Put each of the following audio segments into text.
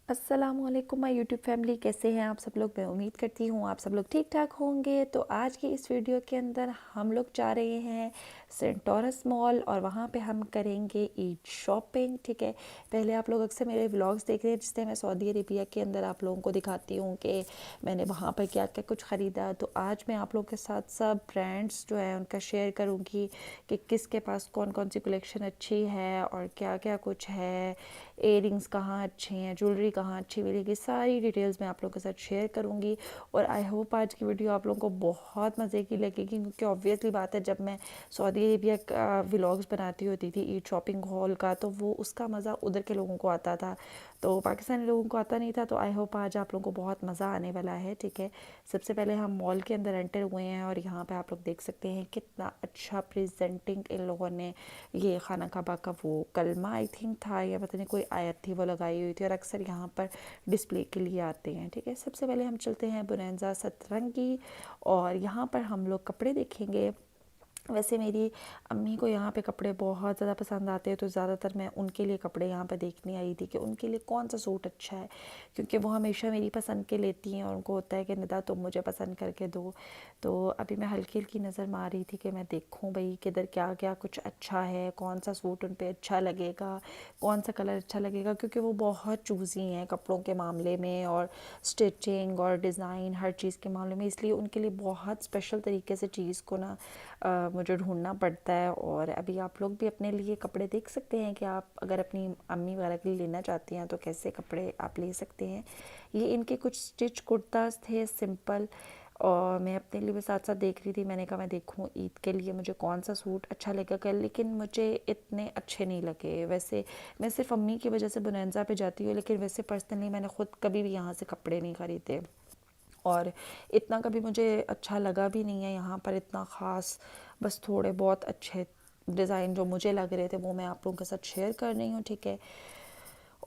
अस्सलामुअलैकुम my YouTube family, कैसे हैं आप सब लोग। मैं उम्मीद करती हूँ आप सब लोग ठीक ठाक होंगे। तो आज की इस वीडियो के अंदर हम लोग जा रहे हैं सेंटोरस मॉल और वहाँ पे हम करेंगे ईद शॉपिंग। ठीक है, पहले आप लोग अक्सर मेरे व्लॉग्स देख रहे हैं जिससे मैं सऊदी अरेबिया के अंदर आप लोगों को दिखाती हूँ कि मैंने वहाँ पर क्या क्या कुछ ख़रीदा। तो आज मैं आप लोगों के साथ सब ब्रांड्स जो है उनका शेयर करूँगी कि किसके पास कौन कौन सी कलेक्शन अच्छी है और क्या क्या कुछ है, इयरिंग्स कहाँ अच्छे हैं, ज्वेलरी कहाँ अच्छी मिलेगी, सारी डिटेल्स मैं आप लोगों के साथ शेयर करूँगी। और आई होप आज की वीडियो आप लोगों को बहुत मज़े की लगेगी, क्योंकि ऑब्वियसली बात है जब मैं सऊदी अरेबिया का व्लॉग्स बनाती होती थी ईद शॉपिंग हॉल का, तो वो उसका मज़ा उधर के लोगों को आता था, तो पाकिस्तानी लोगों को आता नहीं था। तो आई होप आज आप लोगों को बहुत मज़ा आने वाला है। ठीक है, सबसे पहले हम मॉल के अंदर एंटर हुए हैं और यहाँ पे आप लोग देख सकते हैं कितना अच्छा प्रेजेंटिंग इन लोगों ने ये खाना काबा का वो कलमा आई थिंक था या पता नहीं कोई आयत थी वो लगाई हुई थी, और अक्सर यहाँ पर डिस्प्ले के लिए आते हैं। ठीक है, सबसे पहले हम चलते हैं बुरंजा सतरंगी और यहाँ पर हम लोग कपड़े देखेंगे। वैसे मेरी अम्मी को यहाँ पे कपड़े बहुत ज़्यादा पसंद आते हैं, तो ज़्यादातर मैं उनके लिए कपड़े यहाँ पे देखने आई थी कि उनके लिए कौन सा सूट अच्छा है, क्योंकि वो हमेशा मेरी पसंद के लेती हैं और उनको होता है कि निदा तुम मुझे पसंद करके दो। तो अभी मैं हल्की हल्की नज़र मार रही थी कि मैं देखूँ भाई किधर क्या क्या कुछ अच्छा है, कौन सा सूट उन पर अच्छा लगेगा, कौन सा कलर अच्छा लगेगा, क्योंकि वो बहुत चूज़ी हैं कपड़ों के मामले में और स्टिचिंग और डिज़ाइन हर चीज़ के मामले में, इसलिए उनके लिए बहुत स्पेशल तरीके से चीज़ को ना मुझे ढूंढना पड़ता है। और अभी आप लोग भी अपने लिए कपड़े देख सकते हैं कि आप अगर अपनी अम्मी वगैरह के लिए लेना चाहती हैं तो कैसे कपड़े आप ले सकते हैं। ये इनके कुछ स्टिच कुर्ताज थे सिंपल, और मैं अपने लिए भी साथ साथ देख रही थी। मैंने कहा मैं देखूं ईद के लिए मुझे कौन सा सूट अच्छा लगेगा, लेकिन मुझे इतने अच्छे नहीं लगे। वैसे मैं सिर्फ अम्मी की वजह से बुनैंजा पे जाती हूँ, लेकिन वैसे पर्सनली मैंने ख़ुद कभी भी यहाँ से कपड़े नहीं ख़रीदे और इतना कभी मुझे अच्छा लगा भी नहीं है यहाँ पर इतना ख़ास। बस थोड़े बहुत अच्छे डिज़ाइन जो मुझे लग रहे थे वो मैं आप लोगों के साथ शेयर कर रही हूँ। ठीक है,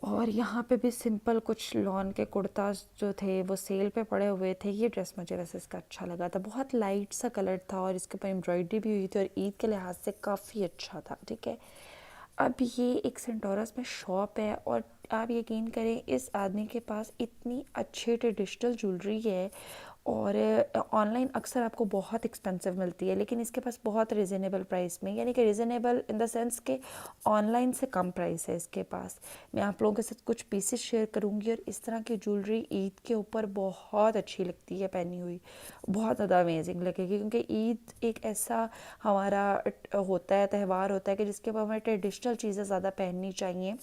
और यहाँ पे भी सिंपल कुछ लॉन के कुर्ताज जो थे वो सेल पे पड़े हुए थे। ये ड्रेस मुझे वैसे इसका अच्छा लगा था, बहुत लाइट सा कलर था और इसके ऊपर एम्ब्रॉयडरी भी हुई थी और ईद के लिहाज से काफ़ी अच्छा था। ठीक है, अब ये एक सेंटोरस में शॉप है और आप यकीन करें इस आदमी के पास इतनी अच्छी ट्रेडिशनल ज्वेलरी है, और ऑनलाइन अक्सर आपको बहुत एक्सपेंसिव मिलती है, लेकिन इसके पास बहुत रिजनेबल प्राइस में, यानी कि रिजनेबल इन द सेंस के ऑनलाइन से कम प्राइस है इसके पास। मैं आप लोगों के साथ कुछ पीसेस शेयर करूंगी, और इस तरह की ज्वेलरी ईद के ऊपर बहुत अच्छी लगती है पहनी हुई, बहुत ज़्यादा अमेजिंग लगेगी, क्योंकि ईद एक ऐसा हमारा होता है, त्यौहार होता है कि जिसके ऊपर हमें ट्रेडिशनल चीज़ें ज़्यादा पहननी चाहिए,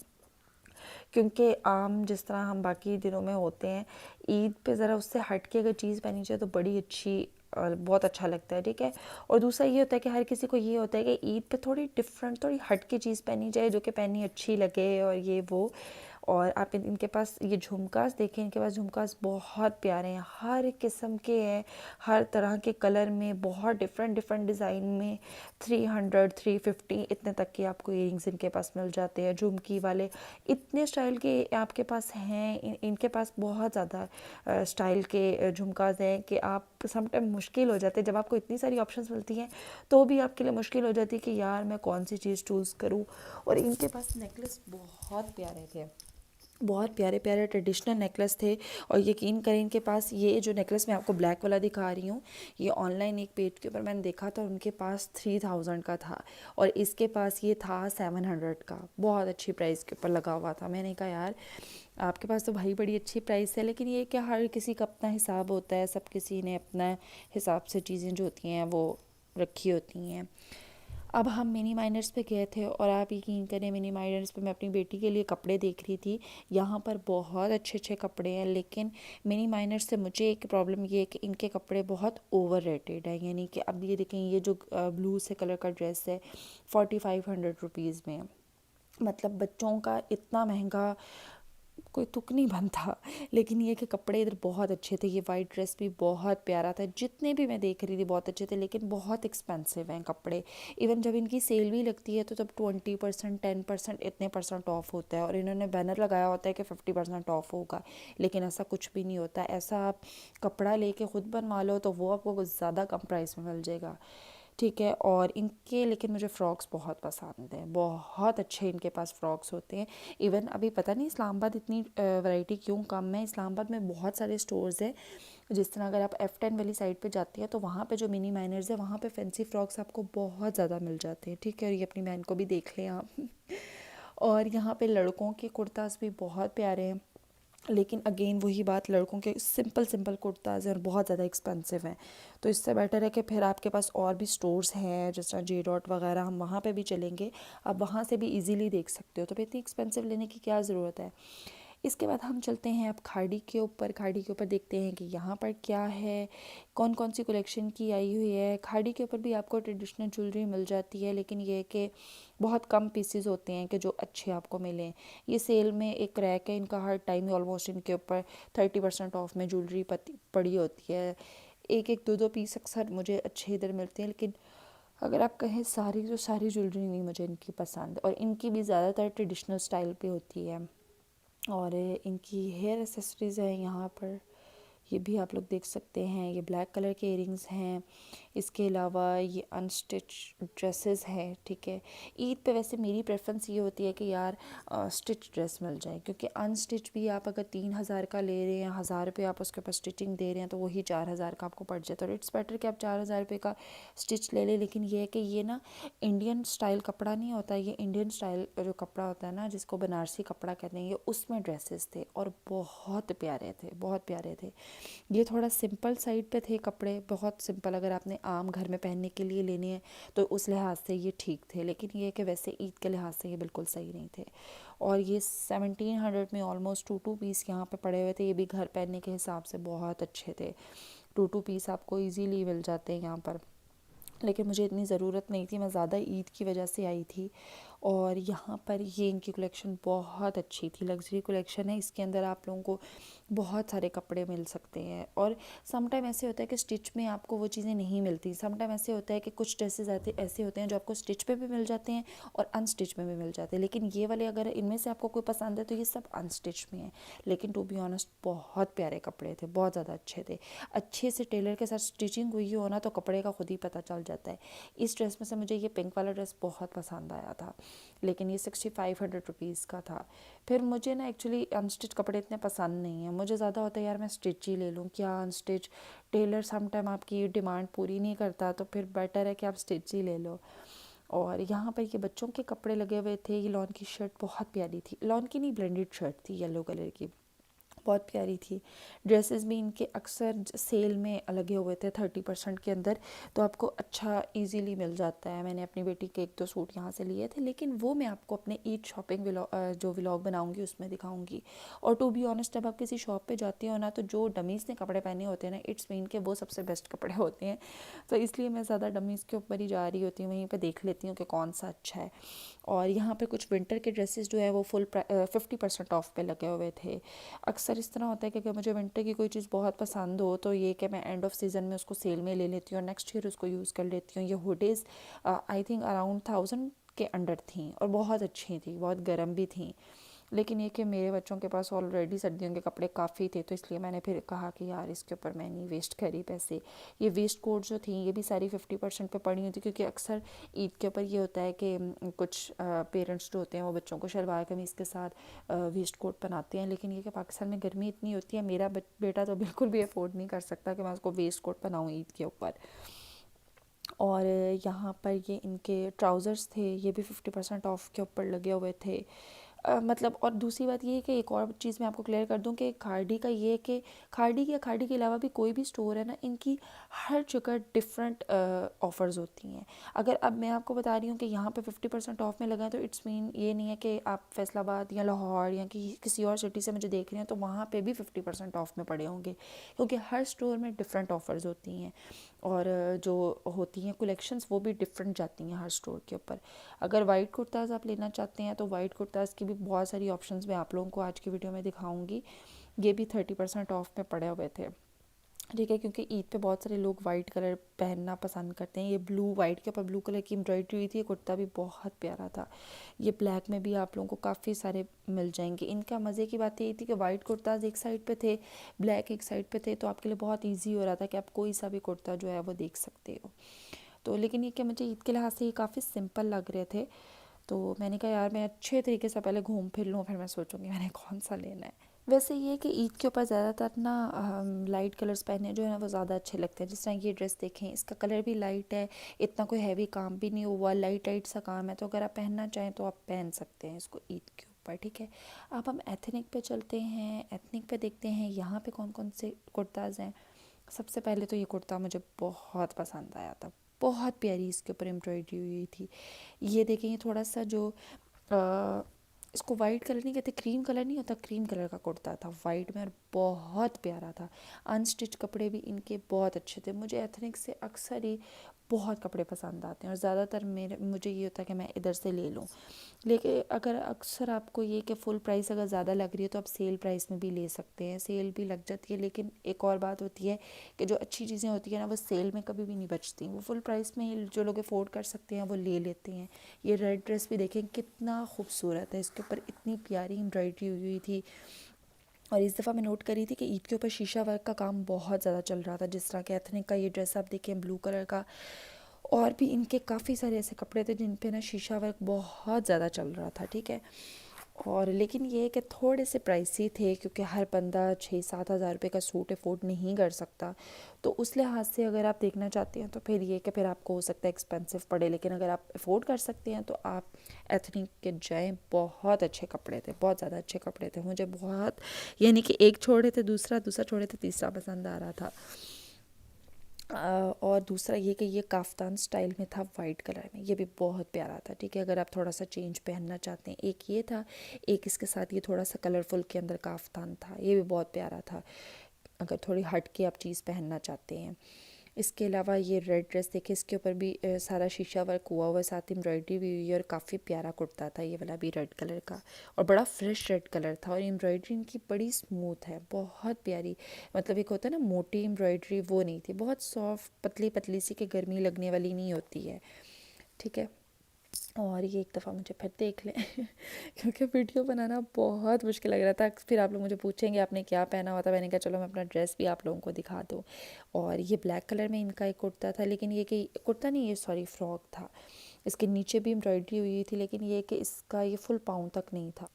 क्योंकि आम जिस तरह हम बाकी दिनों में होते हैं, ईद पे ज़रा उससे हट के अगर चीज़ पहनी जाए तो बड़ी अच्छी और बहुत अच्छा लगता है। ठीक है, और दूसरा ये होता है कि हर किसी को ये होता है कि ईद पे थोड़ी डिफरेंट थोड़ी हट के चीज़ पहनी जाए जो कि पहनी अच्छी लगे और ये वो। और आप इनके पास ये झुमकास देखें, इनके पास झुमकास बहुत प्यारे हैं, हर किस्म के हैं, हर तरह के कलर में, बहुत डिफरेंट डिफरेंट डिज़ाइन में। 300 350 इतने तक के आपको इयरिंग्स इनके पास मिल जाते हैं, झुमकी वाले इतने स्टाइल के आपके पास हैं। इनके पास बहुत ज़्यादा स्टाइल के झुमकास हैं कि आप समटाइम मुश्किल हो जाते हैं जब आपको इतनी सारी ऑप्शंस मिलती हैं, तो भी आपके लिए मुश्किल हो जाती है कि यार मैं कौन सी चीज़ चूज़ करूं। और इनके पास नेकलेस बहुत प्यारे थे, बहुत प्यारे प्यारे ट्रेडिशनल नेकलेस थे। और यकीन करें इनके पास ये जो नेकलेस मैं आपको ब्लैक वाला दिखा रही हूँ, ये ऑनलाइन एक पेज के ऊपर मैंने देखा था, उनके पास 3000 का था और इसके पास ये था 700 का। बहुत अच्छी प्राइस के ऊपर लगा हुआ था। मैंने कहा यार आपके पास तो भाई बड़ी अच्छी प्राइस है, लेकिन ये क्या हर किसी का अपना हिसाब होता है, सब किसी ने अपना हिसाब से चीज़ें जो होती हैं वो रखी होती हैं। अब हम मिनी माइनर्स पे गए थे और आप यकीन करें मिनी माइनर्स पे मैं अपनी बेटी के लिए कपड़े देख रही थी। यहाँ पर बहुत अच्छे अच्छे कपड़े हैं, लेकिन मिनी माइनर्स से मुझे एक प्रॉब्लम ये है कि इनके कपड़े बहुत ओवर रेटेड है। यानी कि अब ये देखें, ये जो ब्लू से कलर का ड्रेस है 4500 रुपीज़ में, मतलब बच्चों का इतना महंगा कोई तुक नहीं बनता। लेकिन ये कि कपड़े इधर बहुत अच्छे थे, ये वाइट ड्रेस भी बहुत प्यारा था, जितने भी मैं देख रही थी बहुत अच्छे थे, लेकिन बहुत एक्सपेंसिव हैं कपड़े। इवन जब इनकी सेल भी लगती है तो तब 20% 10% इतने परसेंट ऑफ होता है, और इन्होंने बैनर लगाया होता है कि 50% ऑफ होगा, लेकिन ऐसा कुछ भी नहीं होता। ऐसा आप कपड़ा लेके ख़ुद बनवा लो तो वो आपको कुछ ज़्यादा कम प्राइस में मिल जाएगा। ठीक है। और इनके लेकिन मुझे फ़्रॉक्स बहुत पसंद हैं, बहुत अच्छे इनके पास फ़्रॉक्स होते हैं। इवन अभी पता नहीं इस्लामाबाद इतनी वैरायटी क्यों कम है। इस्लामाबाद में बहुत सारे स्टोर्स हैं, जिस तरह अगर आप F10 वाली साइड पे जाती हैं तो वहाँ पे जो मिनी माइनर्स है वहाँ पे फैंसी फ़्रॉक्स आपको बहुत ज़्यादा मिल जाते हैं। ठीक है, और ये अपनी बहन को भी देख लें आप। और यहाँ पे लड़कों के कुर्तास भी बहुत प्यारे हैं, लेकिन अगेन वही बात, लड़कों के सिंपल सिंपल कुर्ताज़ हैं और बहुत ज़्यादा एक्सपेंसिव हैं। तो इससे बेटर है कि फिर आपके पास और भी स्टोर्स हैं, जिस तरह जे डॉट वगैरह, हम वहाँ पे भी चलेंगे, आप वहाँ से भी इजीली देख सकते हो। तो फिर इतनी एक्सपेंसिव लेने की क्या ज़रूरत है। इसके बाद हम चलते हैं अब खाड़ी के ऊपर। खाड़ी के ऊपर देखते हैं कि यहाँ पर क्या है, कौन कौन सी कलेक्शन की आई हुई है। खाड़ी के ऊपर भी आपको ट्रेडिशनल ज्वेलरी मिल जाती है, लेकिन ये है कि बहुत कम पीसेस होते हैं कि जो अच्छे आपको मिलें। ये सेल में एक रैक है इनका, हर टाइम ऑलमोस्ट इनके ऊपर 30% ऑफ में ज्वेलरी पड़ी होती है। एक एक दो दो पीस अक्सर मुझे अच्छे इधर मिलते हैं, लेकिन अगर आप कहें सारी, तो सारी ज्वेलरी नहीं मुझे इनकी पसंद। और इनकी भी ज़्यादातर ट्रेडिशनल स्टाइल पे होती है। और इनकी हेयर एसेसरीज़ है यहाँ पर, ये भी आप लोग देख सकते हैं। ये ब्लैक कलर के इयरिंग्स हैं। इसके अलावा ये अनस्टिच ड्रेसेस हैं। ठीक है, ईद पे वैसे मेरी प्रेफरेंस ये होती है कि यार स्टिच ड्रेस मिल जाए, क्योंकि अनस्टिच भी आप अगर 3,000 का ले रहे हैं, 1,000 रुपये आप उसके ऊपर स्टिचिंग दे रहे हैं, तो वही 4,000 का आपको पड़ जाता है। तो इट्स बेटर कि आप 4,000 रुपये का स्टिच ले लें। लेकिन ये है कि ये ना इंडियन स्टाइल कपड़ा नहीं होता, ये इंडियन स्टाइल जो कपड़ा होता है ना, जिसको बनारसी कपड़ा कहते हैं, ये उसमें ड्रेसेस थे और बहुत प्यारे थे, बहुत प्यारे थे। ये थोड़ा सिंपल साइड पे थे कपड़े, बहुत सिंपल, अगर आपने आम घर में पहनने के लिए लेने हैं तो उस लिहाज से ये ठीक थे। लेकिन ये कि वैसे ईद के लिहाज से ये बिल्कुल सही नहीं थे। और ये 1700 में ऑलमोस्ट टू पीस यहाँ पे पड़े हुए थे। ये भी घर पहनने के हिसाब से बहुत अच्छे थे। टू पीस आपको इजीली मिल जाते हैं यहाँ पर, लेकिन मुझे इतनी ज़रूरत नहीं थी, मैं ज़्यादा ईद की वजह से आई थी। और यहाँ पर ये इनकी कलेक्शन बहुत अच्छी थी, लग्जरी कलेक्शन है। इसके अंदर आप लोगों को बहुत सारे कपड़े मिल सकते हैं। और सम टाइम ऐसे होता है कि स्टिच में आपको वो चीज़ें नहीं मिलती। सम टाइम ऐसे होता है कि कुछ ड्रेसेस ऐसे होते हैं जो आपको स्टिच पे भी मिल जाते हैं और अनस्टिच में भी मिल जाते हैं। लेकिन ये वाले अगर इनमें से आपको कोई पसंद है तो ये सब अनस्टिच में है। लेकिन टू बी ऑनेस्ट बहुत प्यारे कपड़े थे, बहुत ज़्यादा अच्छे थे। अच्छे से टेलर के साथ स्टिचिंग हुई हो ना तो कपड़े का खुद ही पता चल जाता है। इस ड्रेस में से मुझे ये पिंक वाला ड्रेस बहुत पसंद आया था, लेकिन ये 6500 रुपीज़ का था। फिर मुझे ना एक्चुअली अनस्टिच कपड़े इतने पसंद नहीं हैं, मुझे ज़्यादा होता है यार मैं स्टिच ही ले लूँ, क्या अनस्टिच। टेलर सम टाइम आपकी डिमांड पूरी नहीं करता, तो फिर बेटर है कि आप स्टिच ही ले लो। और यहाँ पर ये बच्चों के कपड़े लगे हुए थे। ये लॉन की शर्ट बहुत प्यारी थी, लॉन की नहीं ब्लेंडेड शर्ट थी, येलो कलर की, बहुत प्यारी थी। ड्रेसेस भी इनके अक्सर सेल में लगे हुए थे 30% के अंदर, तो आपको अच्छा इजीली मिल जाता है। मैंने अपनी बेटी के 1-2 सूट यहाँ से लिए थे, लेकिन वो मैं आपको अपने ईद शॉपिंग जो व्लॉग बनाऊंगी उसमें दिखाऊंगी। और टू बी ऑनेस्ट, जब आप किसी शॉप पे जाती हो ना, तो जो डमीज़ ने कपड़े पहने होते हैं ना, इट्स मीन के वो सबसे बेस्ट कपड़े होते हैं। तो इसलिए मैं ज़्यादा डमीज़ के ऊपर ही जा रही होती हूँ, वहीं पर देख लेती हूँ कि कौन सा अच्छा है। और यहाँ पे कुछ विंटर के ड्रेसेस जो है वो फुल 50% ऑफ पे लगे हुए थे। अक्सर इस तरह होता है कि अगर मुझे विंटर की कोई चीज़ बहुत पसंद हो तो ये कि मैं एंड ऑफ सीज़न में उसको सेल में ले लेती हूँ और नेक्स्ट ईयर उसको यूज़ कर लेती हूँ। ये हुडीज़ आई थिंक अराउंड 1000 के अंडर थी और बहुत अच्छी थी, बहुत गर्म भी थी। लेकिन ये कि मेरे बच्चों के पास ऑलरेडी सर्दियों के कपड़े काफ़ी थे, तो इसलिए मैंने फिर कहा कि यार इसके ऊपर मैं नहीं वेस्ट करी पैसे। ये वेस्ट कोट जो थी ये भी सारी 50% पे पड़ी हुई थी, क्योंकि अक्सर ईद के ऊपर ये होता है कि कुछ पेरेंट्स जो होते हैं वो बच्चों को शलवार कमीज़ के साथ वेस्ट कोट पहनाते हैं। लेकिन ये कि पाकिस्तान में गर्मी इतनी होती है, मेरा बेटा तो बिल्कुल भी अफोर्ड नहीं कर सकता कि मैं उसको वेस्ट कोट पहनाऊँ ईद के ऊपर। और यहाँ पर ये इनके ट्राउज़र्स थे, ये भी 50% ऑफ के ऊपर लगे हुए थे। मतलब, और दूसरी बात ये है कि एक और चीज़ मैं आपको क्लियर कर दूं कि खाड़ी का ये है कि खाड़ी के अलावा भी कोई भी स्टोर है ना, इनकी हर जगह डिफरेंट ऑफ़र्स होती हैं। अगर अब मैं आपको बता रही हूँ कि यहाँ पे 50% ऑफ में लगा है, तो इट्स मीन ये नहीं है कि आप फैसलाबाद या लाहौर या किसी और सिटी से मुझे देख रहे हैं तो वहाँ पे भी 50% ऑफ में पड़े होंगे, क्योंकि हर स्टोर में डिफरेंट ऑफ़र्स होती हैं। और जो होती हैं कलेक्शंस वो भी डिफरेंट जाती हैं हर स्टोर के ऊपर। अगर वाइट कुर्ताज़ आप लेना चाहते हैं तो वाइट कुर्ताज़ की भी बहुत सारी ऑप्शंस मैं आप लोगों को आज की वीडियो में दिखाऊंगी। ये भी 30% ऑफ में पड़े हुए थे। ठीक है, क्योंकि ईद पे बहुत सारे लोग वाइट कलर पहनना पसंद करते हैं। ये ब्लू, वाइट के ऊपर ब्लू कलर की एम्ब्रॉयडरी हुई थी, ये कुर्ता भी बहुत प्यारा था। ये ब्लैक में भी आप लोगों को काफ़ी सारे मिल जाएंगे। इनका मज़े की बात ये थी कि वाइट कुर्ताज़ एक साइड पे थे, ब्लैक एक साइड पे थे, तो आपके लिए बहुत ईजी हो रहा था कि आप कोई सा भी कुर्ता जो है वो देख सकते हो। तो लेकिन ये कि मुझे ईद के लिहाज से ये काफ़ी सिंपल लग रहे थे, तो मैंने कहा यार मैं अच्छे तरीके से पहले घूम फिर लूँ, फिर मैं सोचूंगी मैंने कौन सा लेना है। वैसे ये है कि ईद के ऊपर ज़्यादातर ना लाइट कलर्स पहने जो है ना वो ज़्यादा अच्छे लगते हैं। जिस तरह ये ड्रेस देखें, इसका कलर भी लाइट है, इतना कोई हैवी काम भी नहीं हुआ, लाइट लाइट सा काम है, तो अगर आप पहनना चाहें तो आप पहन सकते हैं इसको ईद के ऊपर, ठीक है। अब हम एथनिक पे चलते हैं, एथनिक पे देखते हैं यहाँ पे कौन कौन से कुर्ताज़ हैं। सबसे पहले तो ये कुर्ता मुझे बहुत पसंद आया था, बहुत प्यारी इसके ऊपर एम्ब्रॉयडरी हुई थी। ये देखें, ये थोड़ा सा जो अ, इसको वाइट कलर नहीं कहते, क्रीम कलर नहीं होता, क्रीम कलर का कुर्ता था वाइट में, और बहुत प्यारा था। अनस्टिच कपड़े भी इनके बहुत अच्छे थे। मुझे एथनिक से अक्सर ही बहुत कपड़े पसंद आते हैं, और ज़्यादातर मुझे ये होता है कि मैं इधर से ले लूँ। लेकिन अगर अक्सर आपको ये कि फ़ुल प्राइस अगर ज़्यादा लग रही है तो आप सेल प्राइस में भी ले सकते हैं, सेल भी लग जाती है। लेकिन एक और बात होती है कि जो अच्छी चीज़ें होती हैं ना वो सेल में कभी भी नहीं बचती, वो फुल प्राइस में ही जो लोग अफोर्ड कर सकते हैं वो ले लेते हैं। ये रेड ड्रेस भी देखें कितना खूबसूरत है, इसके ऊपर इतनी प्यारी एम्ब्रॉयडरी हुई हुई थी। और इस दफ़ा मैं नोट करी थी कि ईद के ऊपर शीशा वर्क का काम बहुत ज़्यादा चल रहा था। जिस तरह के एथनिक का ये ड्रेस आप देखें ब्लू कलर का, और भी इनके काफ़ी सारे ऐसे कपड़े थे जिन पे ना शीशा वर्क बहुत ज़्यादा चल रहा था, ठीक है। और लेकिन ये है कि थोड़े से प्राइसी थे, क्योंकि हर बंदा 6-7 हज़ार रुपये का सूट अफोर्ड नहीं कर सकता। तो उस लिहाज से अगर आप देखना चाहते हैं तो फिर ये कि फिर आपको हो सकता है एक्सपेंसिव पड़े, लेकिन अगर आप अफोर्ड कर सकते हैं तो आप एथनिक के जाएँ। बहुत अच्छे कपड़े थे, बहुत ज़्यादा अच्छे कपड़े थे। मुझे बहुत, यानी कि एक छोड़े थे दूसरा, दूसरा छोड़े थे तीसरा पसंद आ रहा था। और दूसरा ये कि ये काफ्तान स्टाइल में था, वाइट कलर में, ये भी बहुत प्यारा था, ठीक है। अगर आप थोड़ा सा चेंज पहनना चाहते हैं, एक ये था, एक इसके साथ ये थोड़ा सा कलरफुल के अंदर काफ्तान था, ये भी बहुत प्यारा था अगर थोड़ी हट के आप चीज़ पहनना चाहते हैं। इसके अलावा ये रेड ड्रेस देखिए, इसके ऊपर भी सारा शीशा वर्क हुआ हुआ है, साथ एम्ब्रॉयडरी भी हुई है, और काफ़ी प्यारा कुर्ता था ये वाला भी रेड कलर का, और बड़ा फ्रेश रेड कलर था। और एम्ब्रॉयडरी इनकी बड़ी स्मूथ है, बहुत प्यारी। मतलब एक होता है ना मोटी एम्ब्रॉयडरी, वो नहीं थी, बहुत सॉफ्ट पतली पतली सी कि गर्मी लगने वाली नहीं होती है, ठीक है। और ये एक दफ़ा मुझे फिर देख लें क्योंकि वीडियो बनाना बहुत मुश्किल लग रहा था। फिर आप लोग मुझे पूछेंगे आपने क्या पहना हुआ था, मैंने कहा चलो मैं अपना ड्रेस भी आप लोगों को दिखा दूँ। और ये ब्लैक कलर में इनका एक कुर्ता था, लेकिन ये कि कुर्ता नहीं, ये सॉरी फ्रॉक था। इसके नीचे भी एम्ब्रॉयडरी हुई थी, लेकिन ये कि इसका ये फुल पाँव तक नहीं था,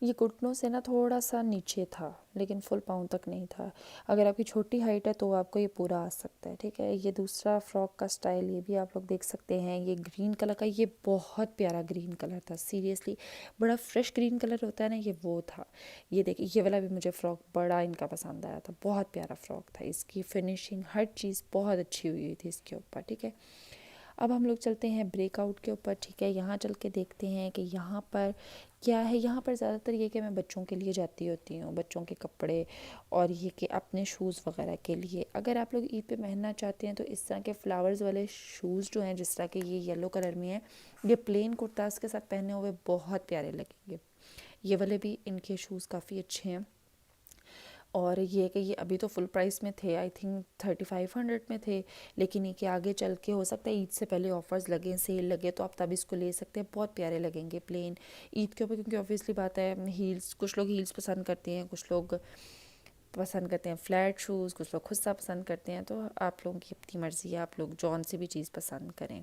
ये घुटनों से ना थोड़ा सा नीचे था, लेकिन फुल पाँव तक नहीं था। अगर आपकी छोटी हाइट है तो आपको ये पूरा आ सकता है, ठीक है। ये दूसरा फ्रॉक का स्टाइल ये भी आप लोग देख सकते हैं, ये ग्रीन कलर का, ये बहुत प्यारा ग्रीन कलर था, सीरियसली बड़ा फ्रेश ग्रीन कलर होता है ना, ये वो था। ये देखिए, ये वाला भी मुझे फ़्रॉक बड़ा इनका पसंद आया था, बहुत प्यारा फ़्रॉक था, इसकी फिनिशिंग हर चीज़ बहुत अच्छी हुई हुई थी इसके ऊपर, ठीक है। अब हम लोग चलते हैं ब्रेकआउट के ऊपर, ठीक है। यहाँ चल के देखते हैं कि यहाँ पर क्या है। यहाँ पर ज़्यादातर ये कि मैं बच्चों के लिए जाती होती हूँ, बच्चों के कपड़े, और ये कि अपने शूज़ वगैरह के लिए। अगर आप लोग ईद पे पहनना चाहते हैं तो इस तरह के फ्लावर्स वाले शूज़ जो हैं, जिस तरह के ये येलो कलर में है, ये प्लेन कुर्ताज़ के साथ पहने हुए बहुत प्यारे लगेंगे। ये वाले भी इनके शूज़ काफ़ी अच्छे हैं। और ये कि ये अभी तो फुल प्राइस में थे, आई थिंक 3500 में थे, लेकिन ये कि आगे चल के हो सकता है ईद से पहले ऑफ़र्स लगे, सेल लगे, तो आप तब इसको ले सकते हैं। बहुत प्यारे लगेंगे प्लेन ईद के ऊपर, क्योंकि ऑब्वियसली बात है हील्स, कुछ लोग हील्स पसंद करते हैं, कुछ लोग पसंद करते हैं फ्लैट शूज़, कुछ लोग खुद सा पसंद करते हैं। तो आप लोगों की अपनी मर्ज़ी है, आप लोग जौन सी भी चीज़ पसंद करें,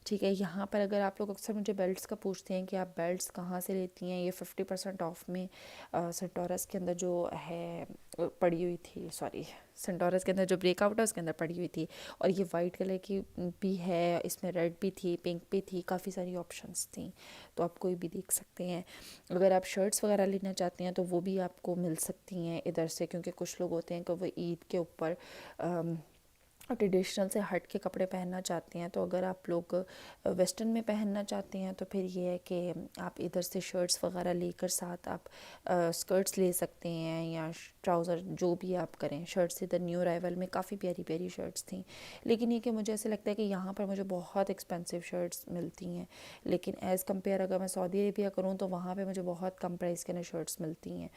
ठीक है। यहाँ पर अगर आप लोग अक्सर मुझे बेल्ट्स का पूछते हैं कि आप बेल्ट्स कहाँ से लेती हैं, ये 50% ऑफ में सेंटोरस के अंदर जो है पड़ी हुई थी, सॉरी सेंटोरस के अंदर जो ब्रेकआउट है उसके अंदर पड़ी हुई थी। और ये वाइट कलर की भी है, इसमें रेड भी थी, पिंक भी थी, काफ़ी सारी ऑप्शंस थी, तो आप कोई भी देख सकते हैं। अगर आप शर्ट्स वगैरह लेना चाहते हैं तो वो भी आपको मिल सकती हैं इधर से, क्योंकि कुछ लोग होते हैं कि वो ईद के ऊपर ट्रेडिशनल से हट के कपड़े पहनना चाहते हैं। तो अगर आप लोग वेस्टर्न में पहनना चाहते हैं तो फिर ये है कि आप इधर से शर्ट्स वगैरह लेकर साथ आप स्कर्ट्स ले सकते हैं, या ट्राउज़र, जो भी आप करें। शर्ट्स इधर न्यू अराइवल में काफ़ी प्यारी प्यारी शर्ट्स थी, लेकिन ये कि मुझे ऐसे लगता है कि यहाँ पर मुझे बहुत एक्सपेंसिव शर्ट्स मिलती हैं, लेकिन एज़ कम्पेयर अगर मैं सऊदी अरेबिया करूँ तो वहाँ पर मुझे बहुत कम प्राइस के ना शर्ट्स मिलती हैं,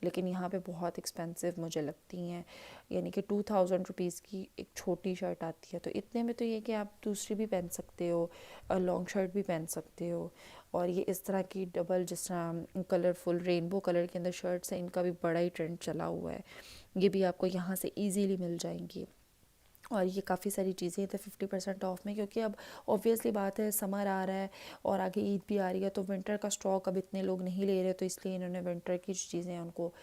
लेकिन यहाँ पे बहुत एक्सपेंसिव मुझे लगती हैं। यानी कि 2000 रुपीज़ की एक छोटी शर्ट आती है, तो इतने में तो ये कि आप दूसरी भी पहन सकते हो, लॉन्ग शर्ट भी पहन सकते हो। और ये इस तरह की डबल, जिस तरह कलरफुल रेनबो कलर के अंदर शर्ट्स हैं, इनका भी बड़ा ही ट्रेंड चला हुआ है, ये भी आपको यहाँ से ईजीली मिल जाएंगी। और ये काफ़ी सारी चीज़ें थे 50% ऑफ में, क्योंकि अब ऑब्वियसली बात है समर आ रहा है और आगे ईद भी आ रही है, तो विंटर का स्टॉक अब इतने लोग नहीं ले रहे, तो इसलिए इन्होंने विंटर की जो चीज़ें हैं उनको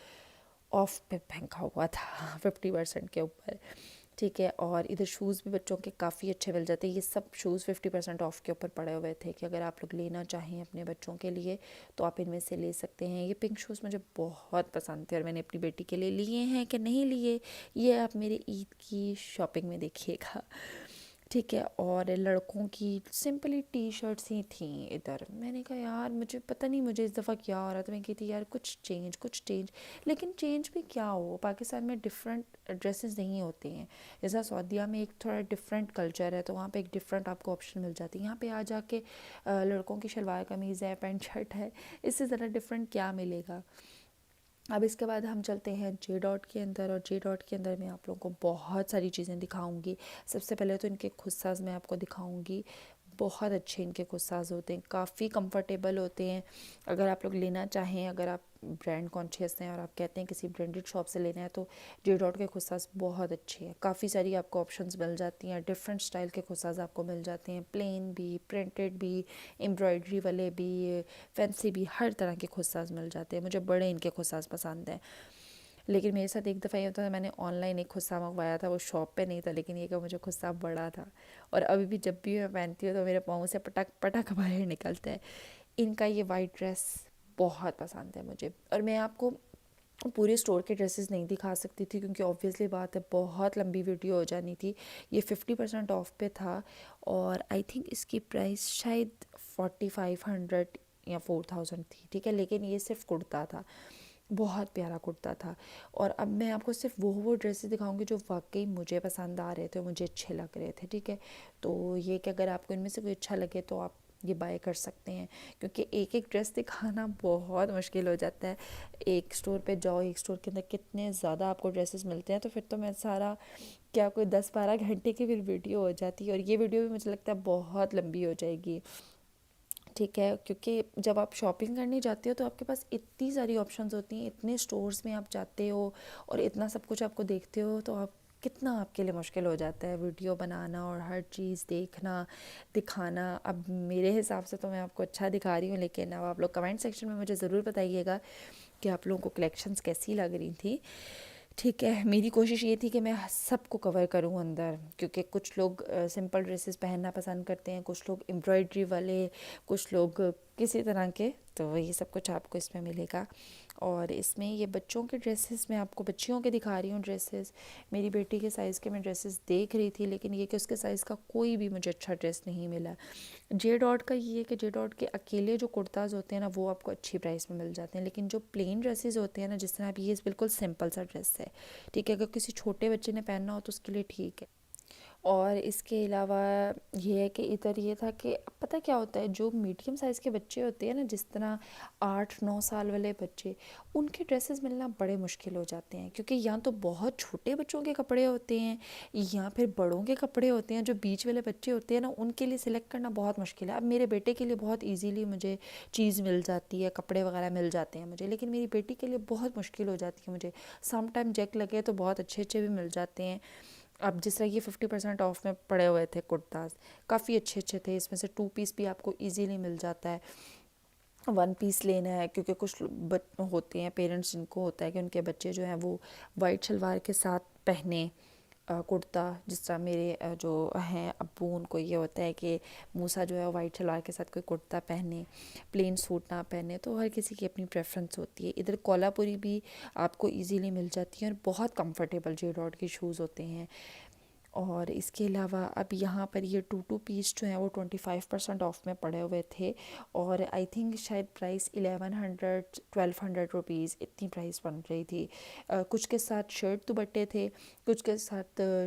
ऑफ पे फेंका हुआ था 50% के ऊपर। ठीक है, और इधर शूज़ भी बच्चों के काफ़ी अच्छे मिल जाते हैं। ये सब शूज़ 50% ऑफ के ऊपर पड़े हुए थे कि अगर आप लोग लेना चाहें अपने बच्चों के लिए तो आप इनमें से ले सकते हैं। ये पिंक शूज़ मुझे बहुत पसंद थे और मैंने अपनी बेटी के लिए लिए हैं कि नहीं लिए, ये आप मेरे ईद की शॉपिंग में देखिएगा। ठीक है, और लड़कों की सिंपली टी शर्ट्स ही थी इधर। मैंने कहा यार मुझे पता नहीं मुझे इस दफ़ा क्या हो रहा था, मैं कहती यार कुछ चेंज, लेकिन चेंज भी क्या हो, पाकिस्तान में डिफरेंट ड्रेसेस नहीं होते हैं। जैसा सऊदीया में एक थोड़ा डिफरेंट कल्चर है, तो वहाँ पे एक डिफरेंट आपको ऑप्शन मिल जाती है। यहाँ पे आ जाके लड़कों की शलवार कमीज़ है, पैंट शर्ट है, इससे ज़रा डिफरेंट क्या मिलेगा। अब इसके बाद हम चलते हैं जे डॉट के अंदर, और जे डॉट के अंदर मैं आप लोगों को बहुत सारी चीज़ें दिखाऊंगी। सबसे पहले तो इनके खुद साज मैं आपको दिखाऊंगी। बहुत अच्छे इनके खुद साज होते हैं, काफ़ी कंफर्टेबल होते हैं। अगर आप लोग लेना चाहें, अगर आप ब्रांड कॉन्शियस हैं और आप कहते हैं किसी ब्रांडेड शॉप से लेना है, तो जे डॉट के खुद साज बहुत अच्छे हैं। काफ़ी सारी आपको ऑप्शंस मिल जाती हैं, डिफरेंट स्टाइल के खुद साज आपको मिल जाते हैं, प्लेन भी, प्रिंटेड भी, एम्ब्रॉयडरी वाले भी, फैंसी भी, हर तरह के खुद साज मिल जाते हैं। मुझे बड़े इनके खुद साज पसंद हैं। लेकिन मेरे साथ एक दफ़ा ये होता था, मैंने ऑनलाइन एक खुस्सा मंगवाया था, वो शॉप पे नहीं था, लेकिन ये कि मुझे खुस्सा बड़ा था और अभी भी जब भी मैं पहनती हूँ तो मेरे पाँव से पटक पटक बाहर निकलता है। इनका ये वाइट ड्रेस बहुत पसंद है मुझे, और मैं आपको पूरे स्टोर के ड्रेसेस नहीं दिखा सकती थी क्योंकि ऑब्वियसली बात है बहुत लंबी वीडियो हो जानी थी। ये 50% ऑफ पे था और आई थिंक इसकी प्राइस शायद 4500 या 4000 थी। ठीक है, लेकिन ये सिर्फ कुर्ता था, बहुत प्यारा कुर्ता था। और अब मैं आपको सिर्फ वो ड्रेसेस दिखाऊंगी जो वाकई मुझे पसंद आ रहे थे, मुझे अच्छे लग रहे थे। ठीक है, तो ये कि अगर आपको इनमें से कोई अच्छा लगे तो आप ये बाय कर सकते हैं, क्योंकि एक एक ड्रेस दिखाना बहुत मुश्किल हो जाता है। एक स्टोर पे जाओ, एक स्टोर के अंदर कितने ज़्यादा आपको ड्रेसेस मिलते हैं, तो फिर तो मैं सारा क्या कोई 10-12 घंटे की फिर वीडियो हो जाती है, और ये वीडियो भी मुझे लगता है बहुत लंबी हो जाएगी। ठीक है, क्योंकि जब आप शॉपिंग करने जाते हो तो आपके पास इतनी सारी ऑप्शंस होती हैं, इतने स्टोर्स में आप जाते हो और इतना सब कुछ आपको देखते हो, तो आप कितना आपके लिए मुश्किल हो जाता है वीडियो बनाना और हर चीज़ देखना, दिखाना। अब मेरे हिसाब से तो मैं आपको अच्छा दिखा रही हूँ, लेकिन अब आप लोग कमेंट सेक्शन में मुझे ज़रूर बताइएगा कि आप लोगों को कलेक्शंस कैसी लग रही थी। ठीक है, मेरी कोशिश ये थी कि मैं सबको कवर करूं अंदर, क्योंकि कुछ लोग सिंपल ड्रेसेस पहनना पसंद करते हैं, कुछ लोग एम्ब्रॉयडरी वाले, कुछ लोग किसी तरह के, तो ये सब कुछ आपको इसमें मिलेगा। और इसमें ये बच्चों के ड्रेसेस मैं आपको बच्चियों के दिखा रही हूँ ड्रेसेस। मेरी बेटी के साइज़ के मैं ड्रेसेस देख रही थी, लेकिन ये कि उसके साइज़ का कोई भी मुझे अच्छा ड्रेस नहीं मिला। जे डॉट का ये है कि जे डॉट के अकेले जो कुर्ताज़ होते हैं ना, वो आपको अच्छी प्राइस में मिल जाते हैं, लेकिन जो प्लेन ड्रेसेस होते हैं ना, जिस तरह अब ये बिल्कुल सिंपल सा ड्रेस है। ठीक है, अगर किसी छोटे बच्चे ने पहनना हो तो उसके लिए ठीक है। और इसके अलावा ये है कि इधर ये था कि पता क्या होता है, जो मीडियम साइज़ के बच्चे होते हैं ना, जिस तरह 8-9 साल वाले बच्चे, उनके ड्रेसेस मिलना बड़े मुश्किल हो जाते हैं, क्योंकि या तो बहुत छोटे बच्चों के कपड़े होते हैं या फिर बड़ों के कपड़े होते हैं। जो बीच वाले बच्चे होते हैं ना, उनके लिए सिलेक्ट करना बहुत मुश्किल है। अब मेरे बेटे के लिए बहुत ईजीली मुझे चीज़ मिल जाती है, कपड़े वगैरह मिल जाते हैं मुझे, लेकिन मेरी बेटी के लिए बहुत मुश्किल हो जाती है मुझे। सम टाइम जैक लगे तो बहुत अच्छे अच्छे भी मिल जाते हैं। अब जिस तरह ये 50% ऑफ में पड़े हुए थे कुर्ताज़, काफ़ी अच्छे अच्छे थे। इसमें से 2 पीस भी आपको इजीली मिल जाता है, 1 पीस लेना है, क्योंकि कुछ होते हैं पेरेंट्स जिनको होता है कि उनके बच्चे जो हैं वो वाइट शलवार के साथ पहने कुर्ता। जिस तरह मेरे जो हैं अब्बू, उनको ये होता है कि मूसा जो है वाइट शलवार के साथ कोई कुर्ता पहने, प्लेन सूट ना पहने, तो हर किसी की अपनी प्रेफरेंस होती है। इधर कोलापुरी भी आपको इजीली मिल जाती है और बहुत कंफर्टेबल जे डॉट के शूज़ होते हैं। और इसके अलावा अब यहाँ पर ये 2 पीस जो हैं वो 25% ऑफ में पड़े हुए थे, और आई थिंक शायद प्राइस 1100-1200 रुपीज़ इतनी प्राइस बन रही थी। कुछ के साथ शर्ट दुपट्टे थे, कुछ के साथ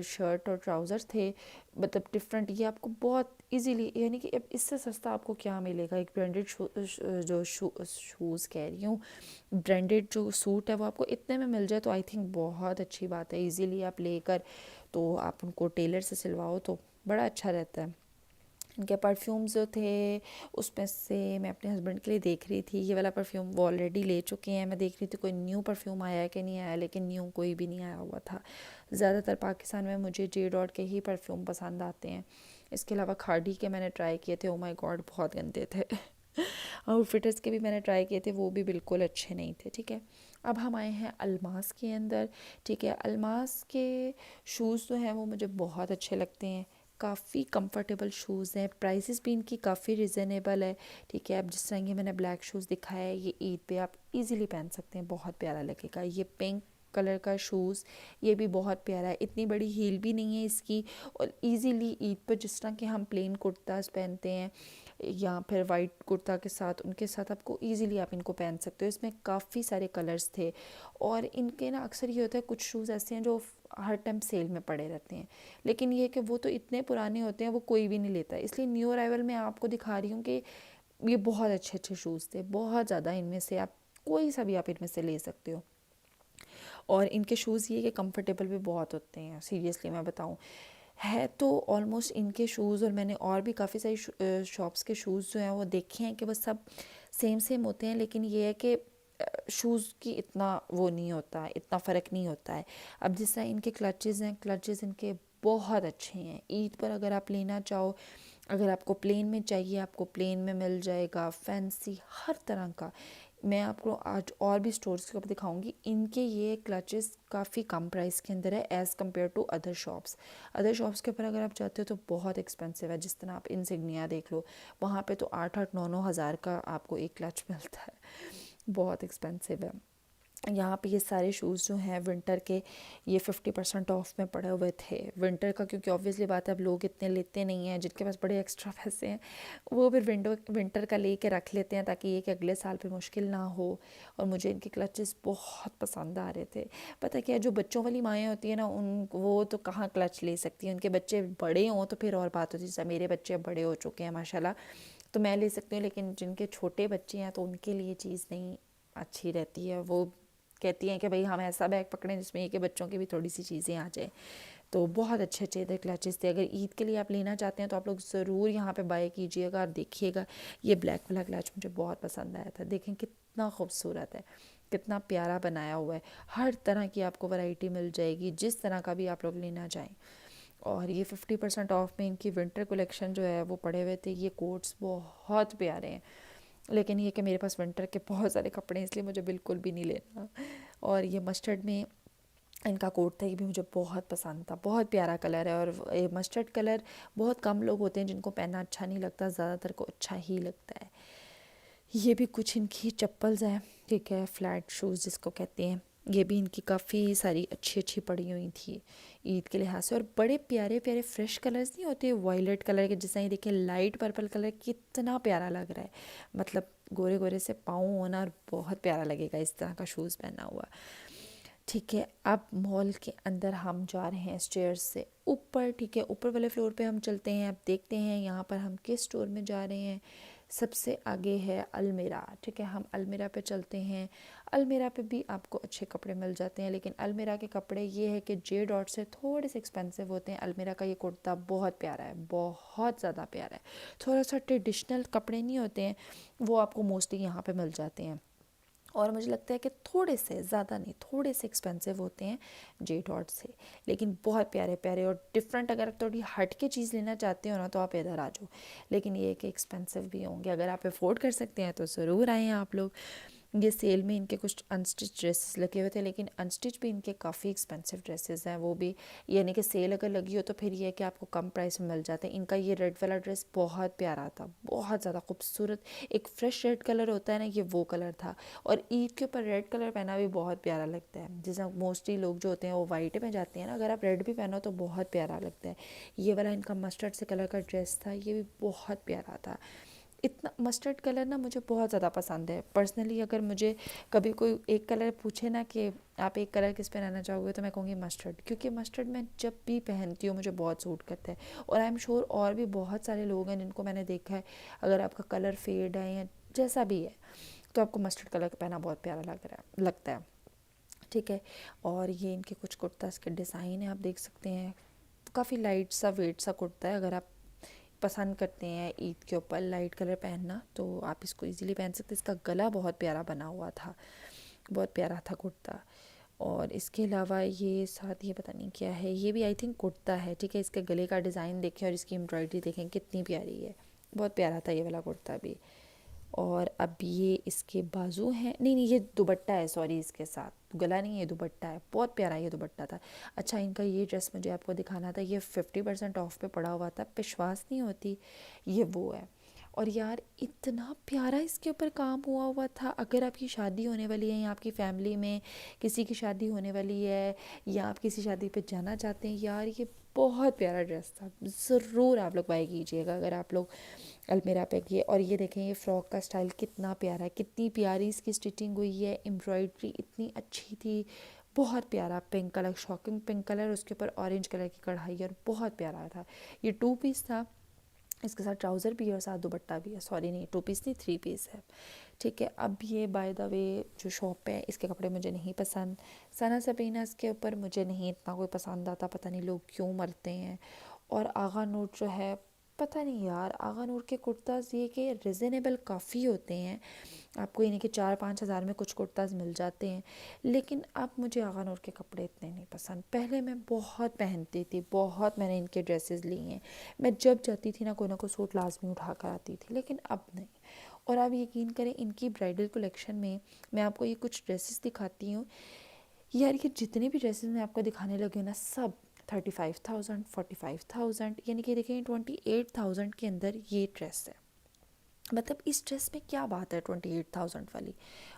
शर्ट और ट्राउज़र थे, मतलब डिफरेंट। ये आपको बहुत इजीली, यानी कि अब इससे सस्ता आपको क्या मिलेगा। एक ब्रांडेड शूज़ कह रही हूँ, ब्रांडेड जो सूट है वो आपको इतने में मिल जाए तो आई थिंक बहुत अच्छी बात है। इजीली आप लेकर तो आप उनको टेलर से सिलवाओ तो बड़ा अच्छा रहता है। इनके परफ्यूम्स जो थे उसमें से मैं अपने हस्बैंड के लिए देख रही थी, ये वाला परफ्यूम वो ऑलरेडी ले चुके हैं। मैं देख रही थी कोई न्यू परफ्यूम आया है कि नहीं आया, लेकिन न्यू कोई भी नहीं आया हुआ था। ज़्यादातर पाकिस्तान में मुझे जे डॉट के ही परफ्यूम पसंद आते हैं। इसके अलावा खाड़ी के मैंने ट्राई किए थे, ओ माय गॉड बहुत गंदे थे। आउटफिटर्स के भी मैंने ट्राई किए थे, वो भी बिल्कुल अच्छे नहीं थे। ठीक है, अब हम आए हैं अलमास के अंदर। ठीक है, अलमास के शूज़ जो हैं वो मुझे बहुत अच्छे लगते हैं, काफ़ी कंफर्टेबल शूज़ हैं, प्राइसेस भी इनकी काफ़ी रिजनेबल है। ठीक है, अब जिस तरह ये मैंने ब्लैक शूज़ दिखाया है, ये ईद पे आप इजीली पहन सकते हैं, बहुत प्यारा लगेगा। ये पिंक कलर का शूज़, ये भी बहुत प्यारा है, इतनी बड़ी हील भी नहीं है इसकी, और इजीली ईद पर जिस तरह के हम प्लेन कुर्ताज पहनते हैं या फिर वाइट कुर्ता के साथ, उनके साथ आपको इजीली आप इनको पहन सकते हो। इसमें काफ़ी सारे कलर्स थे, और इनके ना अक्सर ये होता है कुछ शूज़ ऐसे हैं जो हर टाइम सेल में पड़े रहते हैं, लेकिन ये कि वो तो इतने पुराने होते हैं वो कोई भी नहीं लेता है। इसलिए न्यू अराइवल में आपको दिखा रही हूँ कि ये बहुत अच्छे अच्छे शूज़ थे, बहुत ज़्यादा। इनमें से आप कोई सा भी आप इनमें से ले सकते हो, और इनके शूज़ ये कि कंफर्टेबल भी बहुत होते हैं। सीरियसली मैं बताऊँ है तो ऑलमोस्ट इनके शूज़, और मैंने और भी काफ़ी सारी शॉप्स के शूज़ जो हैं वो देखे हैं कि बस सब सेम सेम होते हैं, लेकिन ये है कि शूज़ की इतना वो नहीं होता है, इतना फ़र्क नहीं होता है। अब जिस तरह इनके क्लचेज़ हैं, क्लचेज़ इनके बहुत अच्छे हैं। ईद पर अगर आप लेना चाहो, अगर आपको प्लेन में चाहिए आपको प्लेन में मिल जाएगा, फैंसी हर तरह का। मैं आपको आज और भी स्टोर्स के ऊपर दिखाऊंगी। इनके ये क्लचेस काफ़ी कम प्राइस के अंदर है as compared to other shops. Other shops के ऊपर अगर आप जाते हो तो बहुत एक्सपेंसिव है। जिस तरह आप इनसिग्निया देख लो, वहाँ पे तो 8-8 9 9 हज़ार का आपको एक क्लच मिलता है, बहुत एक्सपेंसिव है। यहाँ पे ये सारे शूज़ जो हैं विंटर के, ये 50% ऑफ में पड़े हुए थे विंटर का, क्योंकि ऑब्वियसली बात है अब लोग इतने लेते नहीं हैं, जिनके पास बड़े एक्स्ट्रा पैसे हैं वो फिर विंटर का ले के रख लेते हैं, ताकि ये कि अगले साल फिर मुश्किल ना हो। और मुझे इनके क्लचेस बहुत पसंद आ रहे थे। पता क्या, जो बच्चों वाली माएँ होती हैं ना, उन वो तो कहाँ क्लच ले सकती हैं, उनके बच्चे बड़े हों तो फिर और बात होती है। जैसे मेरे बच्चे बड़े हो चुके हैं माशाल्लाह, तो मैं ले सकती हूँ, लेकिन जिनके छोटे बच्चे हैं तो उनके लिए चीज़ नहीं अच्छी रहती है। वो कहती हैं कि भाई हम ऐसा बैग पकड़ें जिसमें ये कि बच्चों की भी थोड़ी सी चीज़ें आ जाए। तो बहुत अच्छे अच्छे थे क्लचेस थे। अगर ईद के लिए आप लेना चाहते हैं तो आप लोग ज़रूर यहाँ पे बाय कीजिएगा और देखिएगा। ये ब्लैक वाला क्लच मुझे बहुत पसंद आया था। देखें कितना खूबसूरत है, कितना प्यारा बनाया हुआ है। हर तरह की आपको वैरायटी मिल जाएगी, जिस तरह का भी आप लोग लेना चाहें। और ये 50% ऑफ में इनकी विंटर कलेक्शन जो है वो पड़े हुए थे। ये कोट्स बहुत प्यारे हैं, लेकिन ये कि मेरे पास विंटर के बहुत सारे कपड़े हैं, इसलिए मुझे बिल्कुल भी नहीं लेना। और ये मस्टर्ड में इनका कोट था, ये भी मुझे बहुत पसंद था, बहुत प्यारा कलर है। और ये मस्टर्ड कलर बहुत कम लोग होते हैं जिनको पहनना अच्छा नहीं लगता, ज़्यादातर को अच्छा ही लगता है। ये भी कुछ इनकी चप्पल्स हैं, ठीक है, फ्लैट शूज़ जिसको कहते हैं। ये भी इनकी काफ़ी सारी अच्छी अच्छी पड़ी हुई थी ईद के लिहाज से, और बड़े प्यारे प्यारे फ्रेश कलर्स नहीं होते वायलेट कलर के, जैसे ये देखिए लाइट पर्पल कलर कितना प्यारा लग रहा है। मतलब गोरे गोरे से पाँव होना, और बहुत प्यारा लगेगा इस तरह का शूज़ पहना हुआ। ठीक है, अब मॉल के अंदर हम जा रहे हैं स्टेयर्स से ऊपर। ठीक है, ऊपर वाले फ्लोर पे हम चलते हैं। अब देखते हैं यहाँ पर हम किस स्टोर में जा रहे हैं। सबसे आगे है अलमीरा। ठीक है, हम अलमीरा पे चलते हैं। अलमीरा पे भी आपको अच्छे कपड़े मिल जाते हैं, लेकिन अलमीरा के कपड़े ये है कि जे डॉट से थोड़े से एक्सपेंसिव होते हैं। अलमीरा का ये कुर्ता बहुत प्यारा है, बहुत ज़्यादा प्यारा है। थोड़ा सा ट्रेडिशनल कपड़े नहीं होते हैं, वो आपको मोस्टली यहाँ पे मिल जाते हैं। और मुझे लगता है कि थोड़े से, ज़्यादा नहीं, थोड़े से एक्सपेंसिव होते हैं जे डॉट से, लेकिन बहुत प्यारे प्यारे और डिफरेंट। अगर आप थोड़ी हट के चीज़ लेना चाहते हो ना तो आप इधर आ जाओ, लेकिन ये कि एक्सपेंसिव भी होंगे। अगर आप अफोर्ड कर सकते हैं तो ज़रूर आएँ आप लोग। ये सेल में इनके कुछ अनस्टिच ड्रेसेस लगे हुए थे, लेकिन अनस्टिच भी इनके काफ़ी एक्सपेंसिव ड्रेसेस हैं। वो भी यानी कि सेल अगर लगी हो तो फिर ये है कि आपको कम प्राइस में मिल जाते हैं। इनका ये रेड वाला ड्रेस बहुत प्यारा था, बहुत ज़्यादा खूबसूरत। एक फ्रेश रेड कलर होता है ना, ये वो कलर था। और ईद के ऊपर रेड कलर पहना भी बहुत प्यारा लगता है। जैसे मोस्टली लोग जो होते हैं वो वाइट में जाते हैं ना, अगर आप रेड भी पहनो तो बहुत प्यारा लगता है। ये वाला इनका मस्टर्ड से कलर का ड्रेस था, ये भी बहुत प्यारा था। इतना मस्टर्ड कलर ना मुझे बहुत ज़्यादा पसंद है पर्सनली। अगर मुझे कभी कोई एक कलर पूछे ना कि आप एक कलर किस पहनाना चाहोगे, तो मैं कहूँगी मस्टर्ड, क्योंकि मस्टर्ड मैं जब भी पहनती हूँ मुझे बहुत सूट करता है। और आई एम श्योर और भी बहुत सारे लोग हैं जिनको मैंने देखा है, अगर आपका कलर फेड है या जैसा भी है तो आपको मस्टर्ड कलर का पहना बहुत प्यारा लगता है। ठीक है, और ये इनके कुछ कुर्तास के डिज़ाइन है, आप देख सकते हैं। काफ़ी लाइट सा वेट सा कुर्ता है। अगर आप पसंद करते हैं ईद के ऊपर लाइट कलर पहनना, तो आप इसको इजीली पहन सकते हैं। इसका गला बहुत प्यारा बना हुआ था, बहुत प्यारा था कुर्ता। और इसके अलावा ये साथ ये पता नहीं क्या है, ये भी आई थिंक कुर्ता है, ठीक है। इसके गले का डिज़ाइन देखें और इसकी एम्ब्रॉयडरी देखें कितनी प्यारी है, बहुत प्यारा था ये वाला कुर्ता भी। और अब ये इसके बाजू हैं, नहीं नहीं ये दुपट्टा है, सॉरी, इसके साथ गला नहीं है, दुपट्टा है, बहुत प्यारा ये दुपट्टा था। अच्छा, इनका ये ड्रेस मुझे आपको दिखाना था, ये 50% ऑफ पे पड़ा हुआ था, विश्वास नहीं होती, ये वो है। और यार इतना प्यारा इसके ऊपर काम हुआ था। अगर आपकी शादी होने वाली है या आपकी फैमिली में किसी की शादी होने वाली है या आप किसी शादी पे जाना चाहते हैं, यार ये बहुत प्यारा ड्रेस था, ज़रूर आप लोग बाय कीजिएगा अगर आप लोग अलमीरा पे किए। और ये देखें, ये फ्रॉक का स्टाइल कितना प्यारा है, कितनी प्यारी इसकी स्टिचिंग हुई है, एम्ब्रॉयडरी इतनी अच्छी थी, बहुत प्यारा pink colour, shocking pink colour, उसके ऊपर ऑरेंज कलर की कढ़ाई, और बहुत प्यारा था। ये 2 पीस था, इसके साथ ट्राउज़र भी है और साथ दुपट्टा भी है, सॉरी नहीं 2 पीस नहीं 3 पीस है, ठीक है। अब ये बाय द वे जो शॉप है, इसके कपड़े मुझे नहीं पसंद, सना सबीना इसके ऊपर मुझे नहीं इतना कोई पसंद आता, पता नहीं लोग क्यों मरते हैं। और आगा नूर जो है, पता नहीं यार, आगा नूर के कुर्ताज़ ये कि रिजनेबल काफ़ी होते हैं, आपको यानी कि 4-5 हज़ार में कुछ कुर्ताज़ मिल जाते हैं। लेकिन अब मुझे आगा नूर के कपड़े इतने नहीं पसंद। पहले मैं बहुत पहनती थी, बहुत मैंने इनके ड्रेसेस ली हैं, मैं जब जाती थी ना कोई सूट लाजमी उठा कर आती थी, लेकिन अब नहीं। और आप यकीन करें, इनकी ब्राइडल कलेक्शन में मैं आपको ये कुछ ड्रेसेस दिखाती हूँ यार, ये जितने भी ड्रेसेस मैं आपको दिखाने लगी हूँ ना, सब 35,000 45,000, यानी कि देखें 28,000 के अंदर ये ड्रेस है। मतलब इस ड्रेस में क्या बात है 28,000 वाली,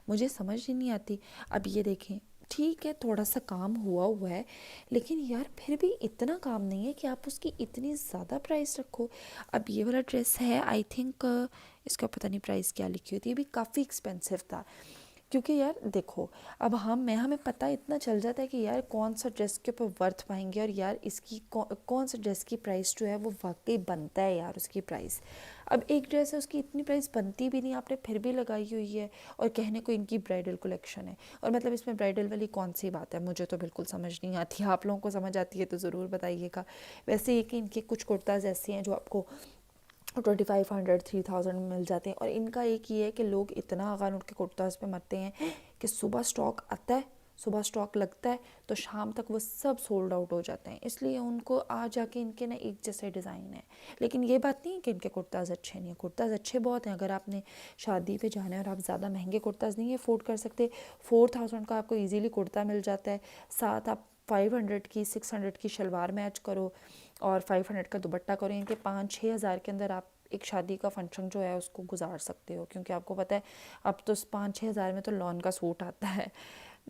मुझे समझ ही नहीं आती। अब ये देखें, ठीक है थोड़ा सा काम हुआ है, लेकिन यार फिर भी इतना काम नहीं है कि आप उसकी इतनी ज़्यादा प्राइस रखो। अब ये वाला ड्रेस है, आई थिंक इसका पता नहीं प्राइस क्या लिखी हुई थी, ये भी काफ़ी एक्सपेंसिव था। क्योंकि यार देखो, अब हमें पता इतना चल जाता है कि यार कौन सा ड्रेस के ऊपर वर्थ पाएंगे, और यार इसकी कौन सा ड्रेस की प्राइस जो है वो वाकई बनता है यार उसकी प्राइस। अब एक ड्रेस है, उसकी इतनी प्राइस बनती भी नहीं, आपने फिर भी लगाई हुई है, और कहने को इनकी ब्राइडल कलेक्शन है। और मतलब इसमें ब्राइडल वाली कौन सी बात है, मुझे तो बिल्कुल समझ नहीं आती। आप लोगों को समझ आती है तो ज़रूर बताइएगा। वैसे ये कि इनके कुछ कुर्ताज़ ऐसे हैं जो आपको 2500 3000 में मिल जाते हैं। और इनका एक ये है कि लोग इतना अगान उठ के कुर्ताज़ पे मरते हैं कि सुबह स्टॉक आता है, सुबह स्टॉक लगता है, तो शाम तक वो सब सोल्ड आउट हो जाते हैं। इसलिए उनको आ जाके इनके ना एक जैसे डिज़ाइन है। लेकिन ये बात नहीं है कि इनके कुर्ताज़ अच्छे नहीं हैं, कुर्ताज़ अच्छे बहुत हैं। अगर आपने शादी पे जाना है और आप ज़्यादा महंगे कुर्ताज़ नहीं अफोर्ड कर सकते, 4000 का आपको ईजीली कुर्ता मिल जाता है, साथ आप 500 की 600 की शलवार मैच करो और 500 का दुपट्टा करो, इनके 5-6 हज़ार के अंदर आप एक शादी का फंक्शन जो है उसको गुजार सकते हो। क्योंकि आपको पता है अब तो 5-6 हज़ार में तो लॉन का सूट आता है,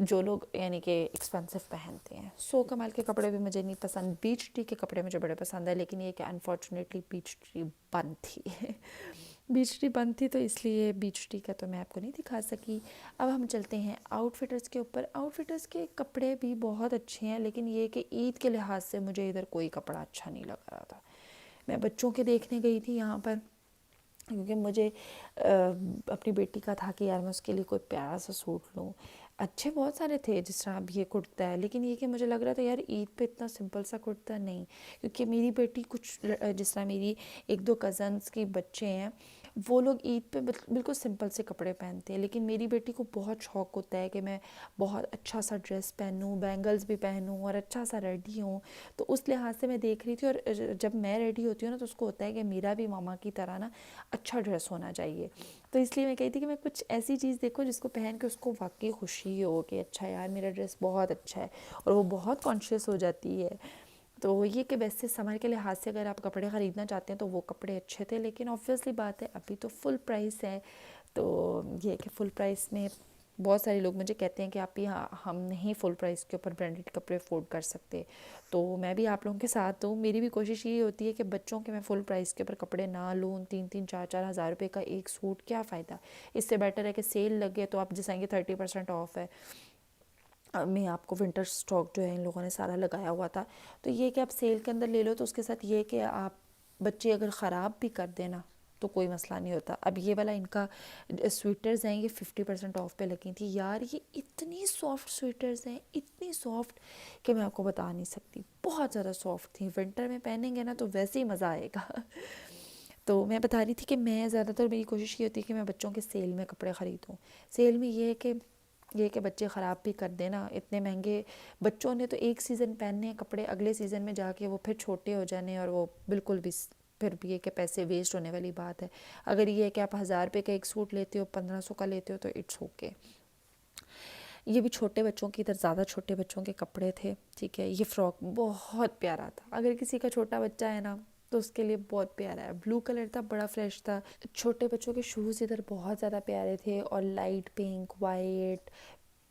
जो लोग यानी कि एक्सपेंसिव पहनते हैं। सो कमाल के कपड़े भी मुझे नहीं पसंद, बीच टी के कपड़े मुझे बड़े पसंद है, लेकिन ये कि अनफॉर्चुनेटली बीच टी बंद थी बीच टी बंद थी, तो इसलिए बीच टी का तो मैं आपको नहीं दिखा सकी। अब हम चलते हैं आउटफिटर्स के ऊपर। आउटफिटर्स के कपड़े भी बहुत अच्छे हैं, लेकिन ये कि ईद के लिहाज से मुझे इधर कोई कपड़ा अच्छा नहीं लग रहा था। मैं बच्चों के देखने गई थी यहाँ पर, क्योंकि मुझे अपनी बेटी का था कि यार मैं उसके लिए कोई प्यारा सा सूट लूँ। अच्छे बहुत सारे थे, जिस तरह अब ये कुर्ता है, लेकिन ये कि मुझे लग रहा था यार ईद पे इतना सिंपल सा कुर्ता नहीं। क्योंकि मेरी बेटी कुछ जिस तरह मेरी 1-2 कज़न्स के बच्चे हैं, वो लोग ईद पे बिल्कुल सिंपल से कपड़े पहनते हैं, लेकिन मेरी बेटी को बहुत शौक़ होता है कि मैं बहुत अच्छा सा ड्रेस पहनूँ, बैंगल्स भी पहनूँ और अच्छा सा रेडी हूँ। तो उस लिहाज से मैं देख रही थी, और जब मैं रेडी होती हूँ ना तो उसको होता है कि मेरा भी मामा की तरह ना अच्छा ड्रेस होना चाहिए। तो इसलिए मैं कही थी कि मैं कुछ ऐसी चीज़ देखूँ जिसको पहन के उसको वाकई खुशी हो कि अच्छा यार मेरा ड्रेस बहुत अच्छा है, और वो बहुत कॉन्शियस हो जाती है। तो ये कि वैसे समर के लिहाज से अगर आप कपड़े ख़रीदना चाहते हैं तो वो कपड़े अच्छे थे, लेकिन ऑब्वियसली बात है अभी तो फुल प्राइस है। तो ये कि फुल प्राइस में बहुत सारे लोग मुझे कहते हैं कि आप यहाँ हम नहीं फुल प्राइस के ऊपर ब्रांडेड कपड़े अफोर्ड कर सकते। तो मैं भी आप लोगों के साथ हूँ, मेरी भी कोशिश ये होती है कि बच्चों के मैं फुल प्राइस के ऊपर कपड़े ना लूँ। 3-3 4-4 हज़ार रुपये का एक सूट, क्या फ़ायदा। इससे बेटर है कि सेल लगे तो आप जैसे 30% ऑफ है। में आपको विंटर स्टॉक जो है इन लोगों ने सारा लगाया हुआ था, तो ये कि आप सेल के अंदर ले लो, तो उसके साथ ये कि आप बच्चे अगर ख़राब भी कर देना तो कोई मसला नहीं होता। अब ये वाला इनका स्वेटर्स हैं, ये 50% ऑफ पे लगी थी यार। ये इतनी सॉफ्ट स्वेटर्स हैं, इतनी सॉफ्ट कि मैं आपको बता नहीं सकती, बहुत ज़्यादा सॉफ्ट थी। विंटर में पहनेंगे ना तो वैसे ही मज़ा आएगा तो मैं बता रही थी कि मैं ज़्यादातर मेरी कोशिश ये होती है कि मैं बच्चों के सेल में कपड़े ख़रीदूँ। सेल में ये है कि बच्चे ख़राब भी कर दें ना, इतने महंगे बच्चों ने तो एक सीज़न पहनने हैं कपड़े, अगले सीज़न में जाके वो फिर छोटे हो जाने और वो बिल्कुल भी फिर भी ये कि पैसे वेस्ट होने वाली बात है। अगर ये है कि आप 1000 रुपये का एक सूट लेते हो, 1500 का लेते हो, तो इट्स ओके। ये भी छोटे बच्चों की, इधर ज़्यादा छोटे बच्चों के कपड़े थे, ठीक है। ये फ़्रॉक बहुत प्यारा था, अगर किसी का छोटा बच्चा है ना तो उसके लिए बहुत प्यारा है। ब्लू कलर था, बड़ा फ्रेश था। छोटे बच्चों के शूज़ इधर बहुत ज़्यादा प्यारे थे और लाइट पिंक, वाइट,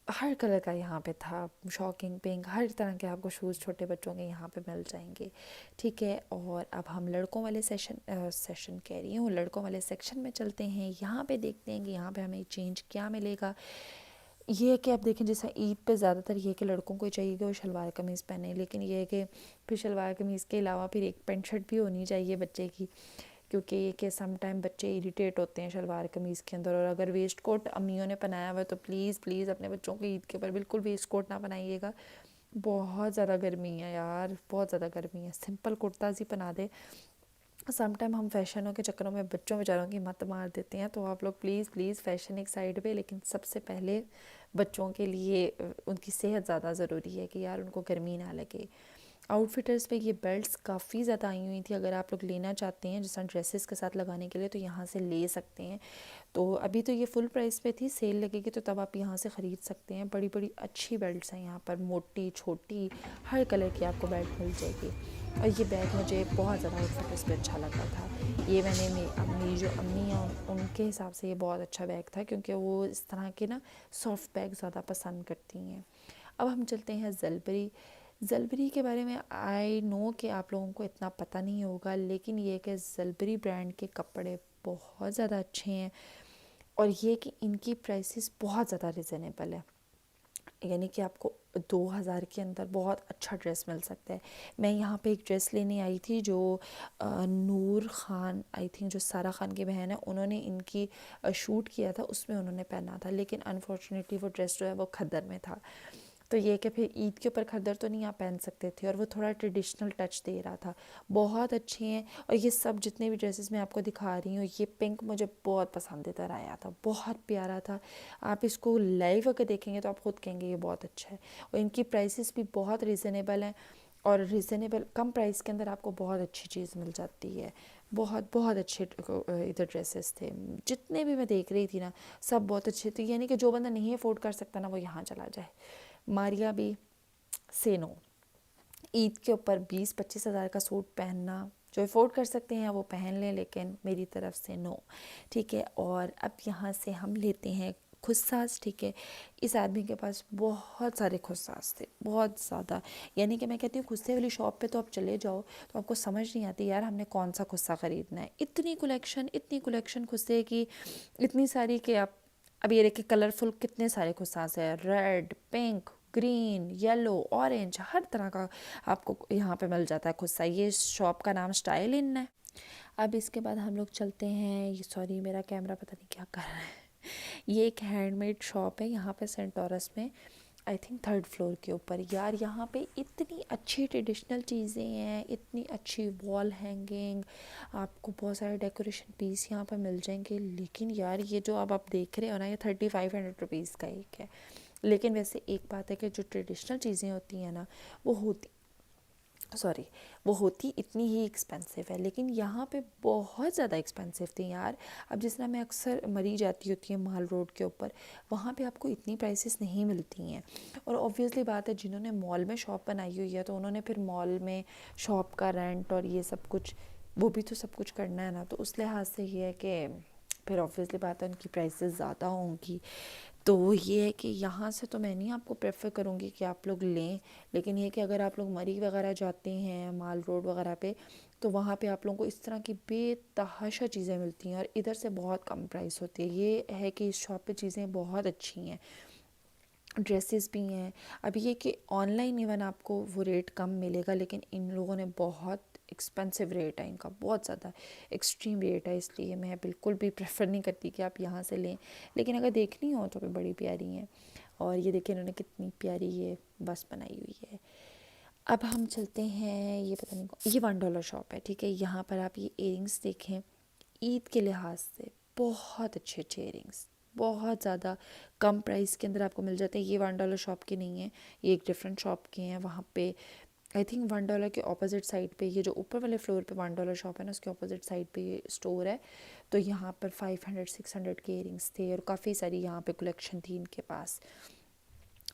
हर कलर का यहाँ पे था। शॉकिंग पिंक, हर तरह के आपको शूज़ छोटे बच्चों के यहाँ पे मिल जाएंगे, ठीक है। और अब हम लड़कों वाले सेशन कह रही हूँ, लड़कों वाले सेक्शन में चलते हैं। यहाँ पे देखते हैं कि यहाँ पे हमें चेंज क्या मिलेगा। ये है कि आप देखें, जैसा ईद पे ज़्यादातर ये है कि लड़कों को चाहिए कि वो शलवार कमीज़ पहने, लेकिन ये है कि फिर शलवार कमीज़ के अलावा फिर एक पैंट शर्ट भी होनी चाहिए बच्चे की, क्योंकि ये कि सम टाइम बच्चे इरिटेट होते हैं शलवार कमीज़ के अंदर। और अगर वेस्ट कोट अम्मियों ने पहनाया हुआ है तो प्लीज़ प्लीज़ अपने बच्चों को ईद के ऊपर बिल्कुल वेस्ट कोट ना पहनाइएगा। बहुत ज़्यादा गर्मी है यार, बहुत ज़्यादा गर्मी है। सिंपल कुर्ताज़ ही पहना दे। सम टाइम हम फ़ैशनों के चक्करों में बच्चों बेचारों की मत मार देते हैं, तो आप लोग प्लीज़ प्लीज़ फ़ैशन एक साइड पे, लेकिन सबसे पहले बच्चों के लिए उनकी सेहत ज़्यादा ज़रूरी है कि यार उनको गर्मी ना लगे। आउटफिटर्स पे ये बेल्ट्स काफ़ी ज़्यादा आई हुई थी, अगर आप लोग लेना चाहते हैं जैसा ड्रेसेस के साथ लगाने के लिए तो यहाँ से ले सकते हैं। तो अभी तो ये फुल प्राइस पे थी, सेल लगेगी तो तब आप यहाँ से ख़रीद सकते हैं। बड़ी बड़ी अच्छी बेल्ट्स हैं यहाँ पर, मोटी छोटी हर कलर की आपको बेल्ट मिल जाएगी। और ये बैग मुझे बहुत ज़्यादा आउटफिटर्स पे अच्छा लगा था। ये मैंने मेरी जो अम्मी हैं उनके हिसाब से ये बहुत अच्छा बैग था, क्योंकि वो इस तरह के ना सॉफ्ट बैग ज़्यादा पसंद करती हैं। अब हम चलते हैं ज़लबरी। ज़लबरी के बारे में आई नो कि आप लोगों को इतना पता नहीं होगा, लेकिन ये कि ज़लबरी ब्रांड के कपड़े बहुत ज़्यादा अच्छे हैं और ये कि इनकी प्राइसेस बहुत ज़्यादा रिजनेबल है, यानी कि आपको 2000 के अंदर बहुत अच्छा ड्रेस मिल सकता है। मैं यहाँ पे एक ड्रेस लेने आई थी जो नूर खान, आई थिंक जो सारा खान की बहन है, उन्होंने इनकी शूट किया था, उसमें उन्होंने पहना था, लेकिन अनफॉर्चुनेटली वो ड्रेस जो है वो खद्दर में था। तो ये कि फिर ईद के ऊपर खद्दर तो नहीं आप पहन सकते थे, और वो थोड़ा ट्रेडिशनल टच दे रहा था। बहुत अच्छे हैं। और ये सब जितने भी ड्रेसेस मैं आपको दिखा रही हूँ, ये पिंक मुझे बहुत पसंदीदा आया था, बहुत प्यारा था। आप इसको लाइव अगर देखेंगे तो आप खुद कहेंगे ये बहुत अच्छा है। और इनकी प्राइसेस भी बहुत रीज़नेबल हैं, और रिजनेबल कम प्राइस के अंदर आपको बहुत अच्छी चीज़ मिल जाती है। बहुत बहुत अच्छे इधर ड्रेसेस थे, जितने भी मैं देख रही थी ना सब बहुत अच्छे थे। यानी कि जो बंदा नहीं अफोर्ड कर सकता ना वो यहाँ चला जाए। मारिया भी से नो, ईद के ऊपर 20-25 हज़ार का सूट पहनना, जो अफोर्ड कर सकते हैं वो पहन लें, लेकिन मेरी तरफ से नो, ठीक है। और अब यहाँ से हम लेते हैं खुस्सास, ठीक है। इस आदमी के पास बहुत सारे खुस्सास थे, बहुत ज़्यादा। यानी कि मैं कहती हूँ खुस्से वाली शॉप पे तो आप चले जाओ तो आपको समझ नहीं आती यार हमने कौन सा खुस्सा ख़रीदना है। इतनी कलेक्शन खुस्से की, इतनी सारी कि आप अब ये देखिए कलरफुल कितने सारे खुस्सास है, red, pink, green, yellow, orange, हर तरह का आपको यहाँ पे मिल जाता है खुस्सा। ये शॉप का नाम स्टाइल इन है। अब इसके बाद हम लोग चलते हैं, ये सॉरी मेरा कैमरा पता नहीं क्या कर रहा है। ये एक हैंडमेड शॉप है यहाँ पे सेंटोरस में, आई थिंक 3rd फ्लोर के ऊपर। यार यहाँ पे इतनी अच्छी ट्रेडिशनल चीज़ें हैं, इतनी अच्छी वॉल हैंगिंग, आपको बहुत सारे डेकोरेशन पीस यहाँ पर मिल जाएंगे। लेकिन यार ये जो अब आप देख रहे हो ना, ये 3500 रुपीज़ का एक है। लेकिन वैसे एक बात है कि जो ट्रेडिशनल चीज़ें होती हैं ना वो होती इतनी ही एक्सपेंसिव है, लेकिन यहाँ पे बहुत ज़्यादा एक्सपेंसिव थी यार। अब जिस तरह मैं अक्सर मरी जाती होती है माल रोड के ऊपर, वहाँ पे आपको इतनी प्राइसेस नहीं मिलती हैं। और ऑब्वियसली बात है जिन्होंने मॉल में शॉप बनाई हुई है तो उन्होंने फिर मॉल में शॉप का रेंट और ये सब कुछ, वो भी तो सब कुछ करना है ना, तो उस लिहाज से ये है कि फिर ऑब्वियसली बात है उनकी प्राइसेस ज़्यादा होंगी। तो ये है कि यहाँ से तो मैं नहीं आपको प्रेफर करूँगी कि आप लोग लें, लेकिन ये कि अगर आप लोग मरी वगैरह जाते हैं माल रोड वगैरह पे, तो वहाँ पे आप लोगों को इस तरह की बेतहाशा चीज़ें मिलती हैं और इधर से बहुत कम प्राइस होती है। ये है कि इस शॉप पे चीज़ें बहुत अच्छी हैं, ड्रेसेस भी हैं। अभी ये कि ऑनलाइन इवन आपको वो रेट कम मिलेगा, लेकिन इन लोगों ने बहुत एक्सपेंसिव रेट है इनका, बहुत ज़्यादा एक्सट्रीम रेट है, इसलिए मैं बिल्कुल भी प्रेफर नहीं करती कि आप यहाँ से लें। लेकिन अगर देखनी हो तो भी बड़ी प्यारी हैं। और ये देखिए इन्होंने कितनी प्यारी ये बस बनाई हुई है। अब हम चलते हैं, ये पता नहीं ये $1 शॉप है, ठीक है। यहाँ पर आप ये इयरिंग्स देखें, ईद के लिहाज से बहुत अच्छे अच्छे इयरिंग्स, बहुत ज़्यादा कम प्राइस के अंदर आपको मिल जाते हैं। ये $1 शॉप के नहीं है, ये एक डिफरेंट शॉप के हैं। वहाँ पे आई थिंक $1 के ऑपोजिट साइड पे, ये जो ऊपर वाले फ्लोर पे $1 शॉप है ना, उसके ऑपोजिट साइड पे ये स्टोर है। तो यहाँ पर 500-600 के इयरिंग्स थे और काफ़ी सारी यहाँ पे कलेक्शन थी इनके पास।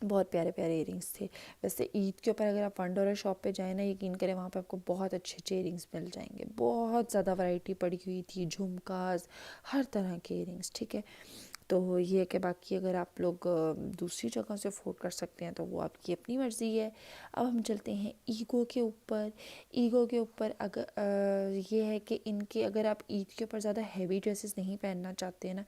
बहुत प्यारे प्यारे इयरिंग्स थे। वैसे ईद के ऊपर अगर आप $1 शॉप पे जाए ना, यकीन करें वहाँ पे आपको बहुत अच्छे अच्छे इयरिंग्स मिल जाएंगे। बहुत ज़्यादा वैरायटी पड़ी हुई थी, झुमकास, हर तरह के इयरिंग्स, ठीक है। तो ये है कि बाकी अगर आप लोग दूसरी जगह से अफोर्ड कर सकते हैं तो वो आपकी अपनी मर्ज़ी है। अब हम चलते हैं ईगो के ऊपर। ईगो के ऊपर अगर ये है कि इनके अगर आप ईद के ऊपर ज़्यादा हैवी ड्रेसेस नहीं पहनना चाहते हैं ना,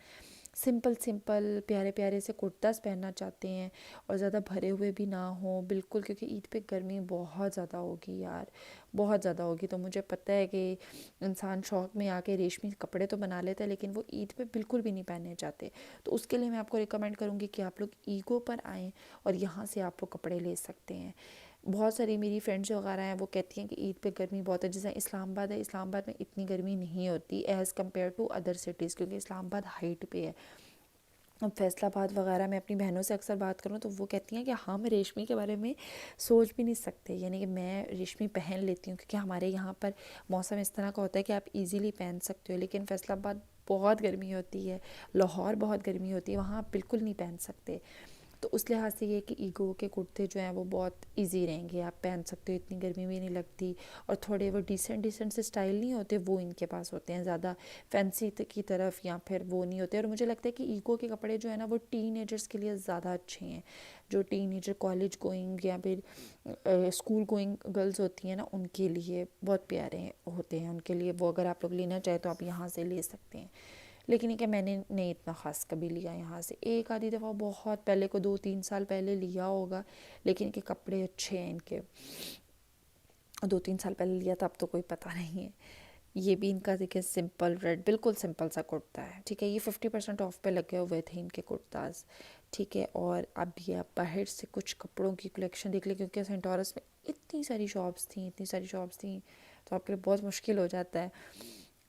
सिंपल सिंपल प्यारे प्यारे से कुर्तास पहनना चाहते हैं और ज़्यादा भरे हुए भी ना हो बिल्कुल, क्योंकि ईद पे गर्मी बहुत ज़्यादा होगी यार, बहुत ज़्यादा होगी। तो मुझे पता है कि इंसान शौक में आके रेशमी कपड़े तो बना लेता है, लेकिन वो ईद पे बिल्कुल भी नहीं पहनने चाहते। तो उसके लिए मैं आपको रिकमेंड करूँगी कि आप लोग ईगो पर आएँ और यहाँ से आप लोग कपड़े ले सकते हैं। बहुत सारी मेरी फ्रेंड्स वगैरह हैं, वो कहती हैं कि ईद पे गर्मी बहुत है। जैसे इस्लामाबाद है, इस्लामाबाद में इतनी गर्मी नहीं होती as compared to other cities, क्योंकि इस्लामाबाद हाइट पे है। अब फैसलाबाद वगैरह में अपनी बहनों से अक्सर बात करूँ तो वो कहती हैं कि हम रेशमी के बारे में सोच भी नहीं सकते, यानी कि मैं रेशमी पहन लेती हूँ क्योंकि हमारे यहाँ पर मौसम इस तरह का होता है कि आप इजीली पहन सकते हो। लेकिन फैसलाबाद बहुत गर्मी होती है, लाहौर बहुत गर्मी होती है, वहाँ आप बिल्कुल नहीं पहन सकते। तो उस लिहाज से ये कि ईगो के कुर्ते जो हैं वो बहुत इजी रहेंगे, आप पहन सकते हो, इतनी गर्मी भी नहीं लगती। और थोड़े वो डिसेंट डिसेंट से स्टाइल नहीं होते, वो इनके पास होते हैं, ज़्यादा फैंसी की तरफ या फिर वो नहीं होते। और मुझे लगता है कि ईगो के कपड़े जो है ना वो टीनेजर्स के लिए ज़्यादा अच्छे हैं। जो टीनेजर कॉलेज गोइंग या फिर स्कूल गोइंग गर्ल्स होती हैं ना, उनके लिए बहुत प्यारे होते हैं। उनके लिए वो अगर आप लोग लेना चाहें तो आप यहाँ से ले सकते हैं। लेकिन ये कि मैंने नहीं इतना ख़ास कभी लिया यहाँ से, एक आधी दफ़ा बहुत पहले को 2-3 साल पहले लिया होगा। लेकिन इनके कपड़े अच्छे हैं, इनके 2-3 साल पहले लिया था, अब तो कोई पता नहीं है। ये भी इनका देखिए सिंपल रेड, बिल्कुल सिंपल सा कुर्ता है, ठीक है। ये 50% ऑफ पे लगे हुए थे इनके कुर्ताज, ठीक है। और अब ये आप बाहर से कुछ कपड़ों की कलेक्शन देख लें, क्योंकि सेंटोरस में इतनी सारी शॉप्स थी, इतनी सारी शॉप्स थी, तो आपके लिए बहुत मुश्किल हो जाता है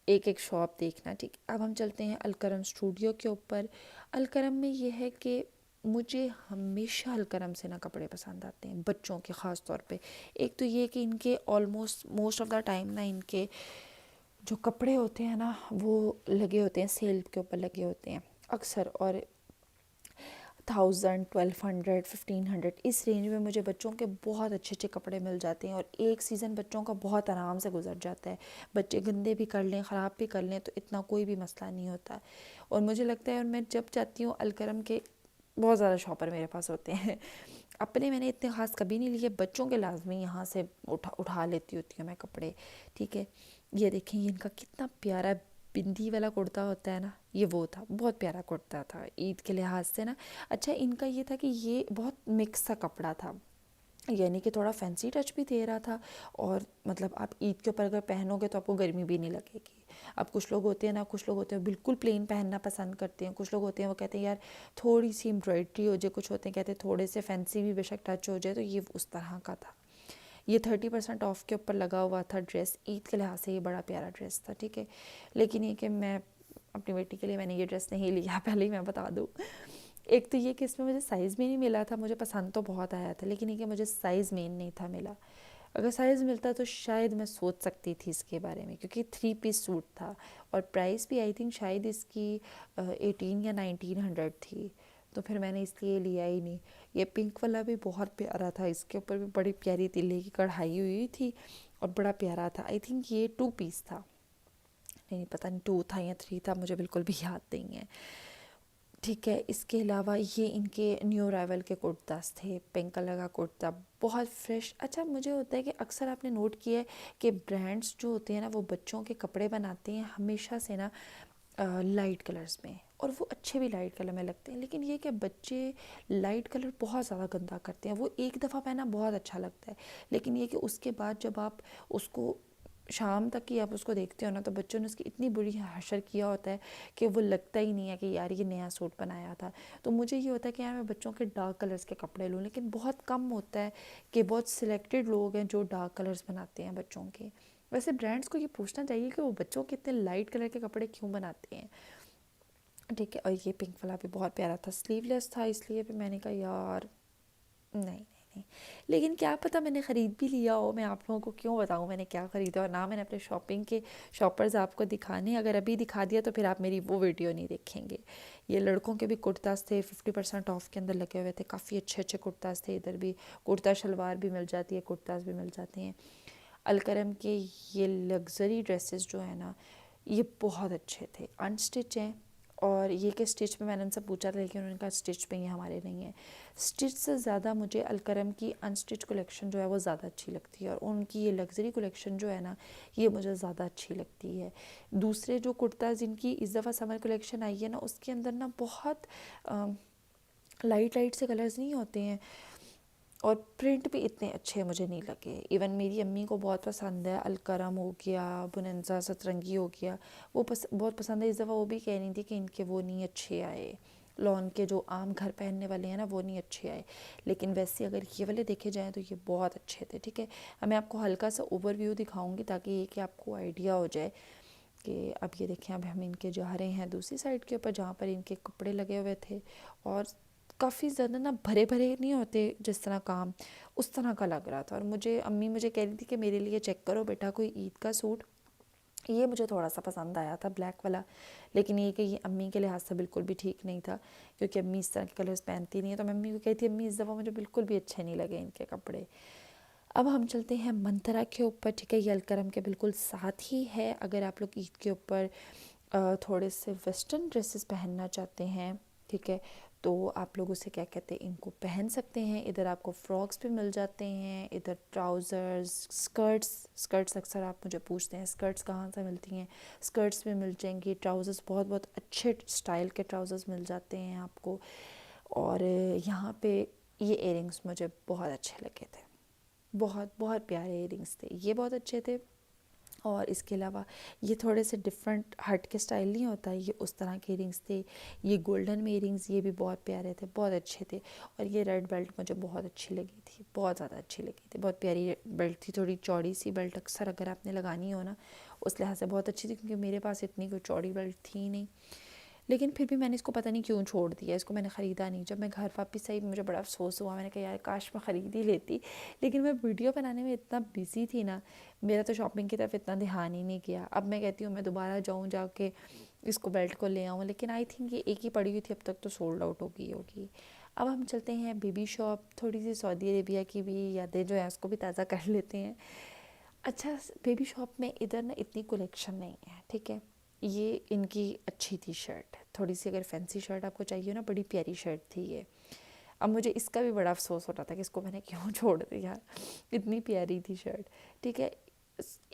एक एक शॉप देखना, ठीक। अब हम चलते हैं अलकरम स्टूडियो के ऊपर। अलकरम में ये है कि मुझे हमेशा अलकरम से ना कपड़े पसंद आते हैं, बच्चों के ख़ास तौर पे। एक तो ये कि इनके almost most of the time ना इनके जो कपड़े होते हैं ना वो लगे होते हैं सेल के ऊपर लगे होते हैं अक्सर, और 1000, 1200, 1500 इस रेंज में मुझे बच्चों के बहुत अच्छे अच्छे कपड़े मिल जाते हैं। और एक सीज़न बच्चों का बहुत आराम से गुजर जाता है, बच्चे गंदे भी कर लें, ख़राब भी कर लें, तो इतना कोई भी मसला नहीं होता। और मुझे लगता है, और मैं जब जाती हूँ अलकरम के, बहुत ज़्यादा शॉपर मेरे पास होते हैं। अपने मैंने इतने ख़ास कभी नहीं लिए, बच्चों के लाजमी यहाँ से उठा लेती होती हूँ मैं कपड़े, ठीक है। ये देखें, ये इनका कितना प्यारा बिंदी वाला कुर्ता होता है ना, ये वो था, बहुत प्यारा कुर्ता था ईद के लिहाज से ना। अच्छा, इनका ये था कि ये बहुत मिक्स सा कपड़ा था, यानी कि थोड़ा फैंसी टच भी दे रहा था। और मतलब आप ईद के ऊपर अगर पहनोगे तो आपको गर्मी भी नहीं लगेगी। अब कुछ लोग होते हैं ना, कुछ लोग होते हैं बिल्कुल प्लेन पहनना पसंद करते हैं, कुछ लोग होते हैं वो कहते हैं यार थोड़ी सी एम्ब्रॉयड्री हो जाए, कुछ होते हैं कहते हैं थोड़े से फैंसी भी बेशक टच हो जाए। तो ये उस तरह का था। ये 30% ऑफ के ऊपर लगा हुआ था ड्रेस, ईद के लिहाज से ये बड़ा प्यारा ड्रेस था, ठीक है। लेकिन ये कि मैं अपनी बेटी के लिए मैंने ये ड्रेस नहीं लिया, पहले ही मैं बता दूँ। एक तो ये कि इसमें मुझे साइज़ भी नहीं मिला था, मुझे पसंद तो बहुत आया था, लेकिन ये कि मुझे साइज़ मेन नहीं था मिला। अगर साइज़ मिलता तो शायद मैं सोच सकती थी इसके बारे में, क्योंकि 3 पीस सूट था और प्राइस भी आई थिंक शायद इसकी 18 या 1900 थी। तो फिर मैंने इसलिए लिया ही नहीं। ये पिंक वाला भी बहुत प्यारा था, इसके ऊपर भी बड़ी प्यारी तिल्ले की कढ़ाई हुई थी और बड़ा प्यारा था। आई थिंक ये 2 पीस था, नहीं पता नहीं 2 था या 3 था, मुझे बिल्कुल भी याद नहीं है, ठीक है। इसके अलावा ये इनके न्यू अराइवल के कुर्तास थे, पिंक कलर का कुर्ता बहुत फ्रेश। अच्छा, मुझे होता है कि अक्सर आपने नोट किया है कि ब्रांड्स जो होते हैं ना वो बच्चों के कपड़े बनाते हैं हमेशा से ना लाइट कलर्स में, और वो अच्छे भी लाइट कलर में लगते हैं। लेकिन ये कि बच्चे लाइट कलर बहुत ज़्यादा गंदा करते हैं। वो एक दफ़ा पहना बहुत अच्छा लगता है, लेकिन ये कि उसके बाद जब आप उसको शाम तक ही आप उसको देखते हो ना, तो बच्चों ने उसकी इतनी बुरी हशर किया होता है कि वो लगता ही नहीं है कि यार ये नया सूट बनाया था। तो मुझे ये होता है कि यार मैं बच्चों के डार्क कलर्स के कपड़े लूँ, लेकिन बहुत कम होता है कि बहुत सिलेक्टेड लोग हैं जो डार्क कलर्स बनाते हैं बच्चों के। वैसे ब्रांड्स को ये पूछना चाहिए कि वो बच्चों के इतने लाइट कलर के कपड़े क्यों बनाते हैं, ठीक है। और ये पिंक वाला भी बहुत प्यारा था, स्लीवलेस था, इसलिए भी मैंने कहा यार नहीं नहीं नहीं। लेकिन क्या पता मैंने ख़रीद भी लिया हो, मैं आप लोगों को क्यों बताऊं मैंने क्या ख़रीदा, और ना मैंने अपने शॉपिंग के शॉपर्स आपको दिखाने, अगर अभी दिखा दिया तो फिर आप मेरी वो वीडियो नहीं देखेंगे। ये लड़कों के भी कुर्ताज़ थे 50% ऑफ के अंदर लगे हुए थे, काफ़ी अच्छे अच्छे कुर्ताज़ थे। इधर भी कुर्ता शलवार भी मिल जाती है, कुर्ताज़ भी मिल जाते हैं। अलकरम के ये लग्जरी ड्रेसेस जो है ना, ये बहुत अच्छे थे, अनस्टिच हैं। और ये कि स्टिच में मैंने उनसे पूछा था, लेकिन उन्होंने कहा स्टिच में ये हमारे नहीं है। स्टिच से ज़्यादा मुझे अलकरम की अनस्टिच कलेक्शन जो है वो ज़्यादा अच्छी लगती है, और उनकी ये लग्जरी कलेक्शन जो है ना, ये मुझे ज़्यादा अच्छी लगती है। दूसरे जो कुर्ताज़ इनकी इस दफ़ा समर कलेक्शन आई है ना, उसके अंदर ना बहुत लाइट लाइट से कलर्स नहीं होते हैं, और प्रिंट भी इतने अच्छे मुझे नहीं लगे। इवन मेरी अम्मी को बहुत पसंद है, अलकरम हो गया, बुनंजा सतरंगी हो गया, वो बहुत पसंद है। इस दफ़ा वो भी कह रही थी कि इनके वो नहीं अच्छे आए, लॉन के जो आम घर पहनने वाले हैं ना, वो नहीं अच्छे आए। लेकिन वैसे अगर ये वाले देखे जाएँ तो ये बहुत अच्छे थे, ठीक है। अब मैं आपको हल्का सा ओवरव्यू दिखाऊंगी ताकि ये कि आपको आइडिया हो जाए कि अब ये देखें, अब हम इनके जा रहे हैं दूसरी साइड के ऊपर जहाँ पर इनके कपड़े लगे हुए थे, और काफ़ी ज़्यादा ना भरे भरे नहीं होते जिस तरह काम, उस तरह का लग रहा था। और अम्मी मुझे कह रही थी कि मेरे लिए चेक करो बेटा कोई ईद का सूट। ये मुझे थोड़ा सा पसंद आया था, ब्लैक वाला, लेकिन ये कि ये अम्मी के लिहाज से बिल्कुल भी ठीक नहीं था, क्योंकि अम्मी इस तरह के कलर्स पहनती नहीं है। तो मैं अम्मी को कहती थी अम्मी इस दफ़ा मुझे बिल्कुल भी अच्छे नहीं लगे इनके कपड़े। अब हम चलते हैं मंतरा के ऊपर, ठीक है। ये अलकरम के बिल्कुल साथ ही है। अगर आप लोग ईद के ऊपर थोड़े से वेस्टर्न ड्रेसेस पहनना चाहते हैं, ठीक है, तो आप लोग उसे क्या कहते हैं, इनको पहन सकते हैं। इधर आपको फ्रॉक्स भी मिल जाते हैं, इधर ट्राउज़र्स, स्कर्ट्स अक्सर आप मुझे पूछते हैं स्कर्ट्स कहाँ से मिलती हैं, स्कर्ट्स भी मिल जाएंगी। ट्राउज़र्स बहुत बहुत अच्छे स्टाइल के ट्राउज़र्स मिल जाते हैं आपको। और यहाँ पे ये इयरिंग्स मुझे बहुत अच्छे लगे थे, बहुत बहुत प्यारे इयरिंग्स थे, ये बहुत अच्छे थे। और इसके अलावा ये थोड़े से डिफरेंट हट के स्टाइल नहीं होता है, ये उस तरह के इयरिंग्स थे। ये गोल्डन में इयरिंग्स, ये भी बहुत प्यारे थे, बहुत अच्छे थे। और ये रेड बेल्ट मुझे बहुत अच्छी लगी थी, बहुत ज़्यादा अच्छी लगी थी, बहुत प्यारी बेल्ट थी, थोड़ी चौड़ी सी बेल्ट अक्सर अगर आपने लगानी हो ना, उस लिहाज से बहुत अच्छी थी, क्योंकि मेरे पास इतनी कोई चौड़ी बेल्ट थी नहीं। लेकिन फिर भी मैंने इसको पता नहीं क्यों छोड़ दिया, इसको मैंने ख़रीदा नहीं। जब मैं घर वापस आई मुझे बड़ा अफसोस हुआ, मैंने कहा यार काश मैं ख़रीद ही लेती, लेकिन मैं वीडियो बनाने में इतना बिज़ी थी ना, मेरा तो शॉपिंग की तरफ इतना ध्यान ही नहीं किया। अब मैं कहती हूँ मैं दोबारा जाऊँ जाके इसको बेल्ट को ले आऊँ, लेकिन आई थिंक ये एक ही पड़ी हुई थी, अब तक तो सोल्ड आउट हो गई होगी। अब हम चलते हैं बेबी शॉप, थोड़ी सी सऊदी अरेबिया की भी यादें जो है उसको भी ताज़ा कर लेते हैं। अच्छा, बेबी शॉप में इधर ना इतनी कलेक्शन नहीं है, ठीक है। ये इनकी अच्छी थी शर्ट, थोड़ी सी अगर फैंसी शर्ट आपको चाहिए ना, बड़ी प्यारी शर्ट थी ये। अब मुझे इसका भी बड़ा अफसोस हो रहा था कि इसको मैंने क्यों छोड़ दिया, इतनी प्यारी थी शर्ट, ठीक है।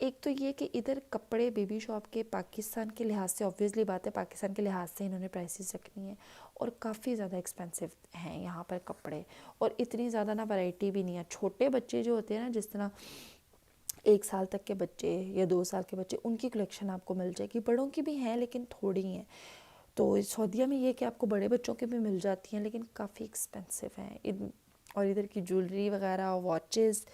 एक तो ये कि इधर कपड़े बेबी शॉप के पाकिस्तान के लिहाज से, ऑब्वियसली बात है पाकिस्तान के लिहाज से इन्होंने प्राइसेस रखनी है, और काफ़ी ज़्यादा एक्सपेंसिव हैं यहाँ पर कपड़े, और इतनी ज़्यादा ना वैरायटी भी नहीं है। छोटे बच्चे जो होते हैं ना, जिस तरह 1 साल तक के बच्चे या 2 साल के बच्चे, उनकी कलेक्शन आपको मिल जाएगी। बड़ों की भी हैं लेकिन थोड़ी हैं। तो सऊदीया में ये कि आपको बड़े बच्चों की भी मिल जाती हैं, लेकिन काफ़ी एक्सपेंसिव हैं। और इधर की ज्वेलरी वगैरह, वॉचेस,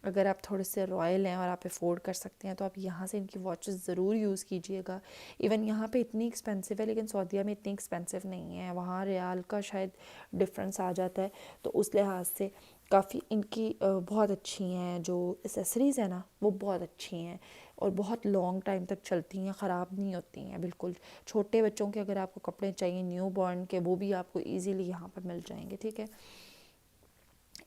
अगर आप थोड़े से रॉयल हैं और आप अफोर्ड कर सकते हैं तो आप यहाँ से इनकी वॉचेस ज़रूर यूज़ कीजिएगा। इवन यहाँ पे इतनी एक्सपेंसिव है, लेकिन सऊदीया में इतनी एक्सपेंसिव नहीं है, वहाँ रियाल का शायद डिफरेंस आ जाता है, तो उस लिहाज से काफ़ी इनकी बहुत अच्छी हैं। जो एसेसरीज़ है ना, वो बहुत अच्छी हैं, और बहुत लॉन्ग टाइम तक चलती हैं, ख़राब नहीं होती हैं बिल्कुल। छोटे बच्चों के अगर आपको कपड़े चाहिए न्यू बॉर्न के, वो भी आपको इजीली यहाँ पर मिल जाएंगे, ठीक है।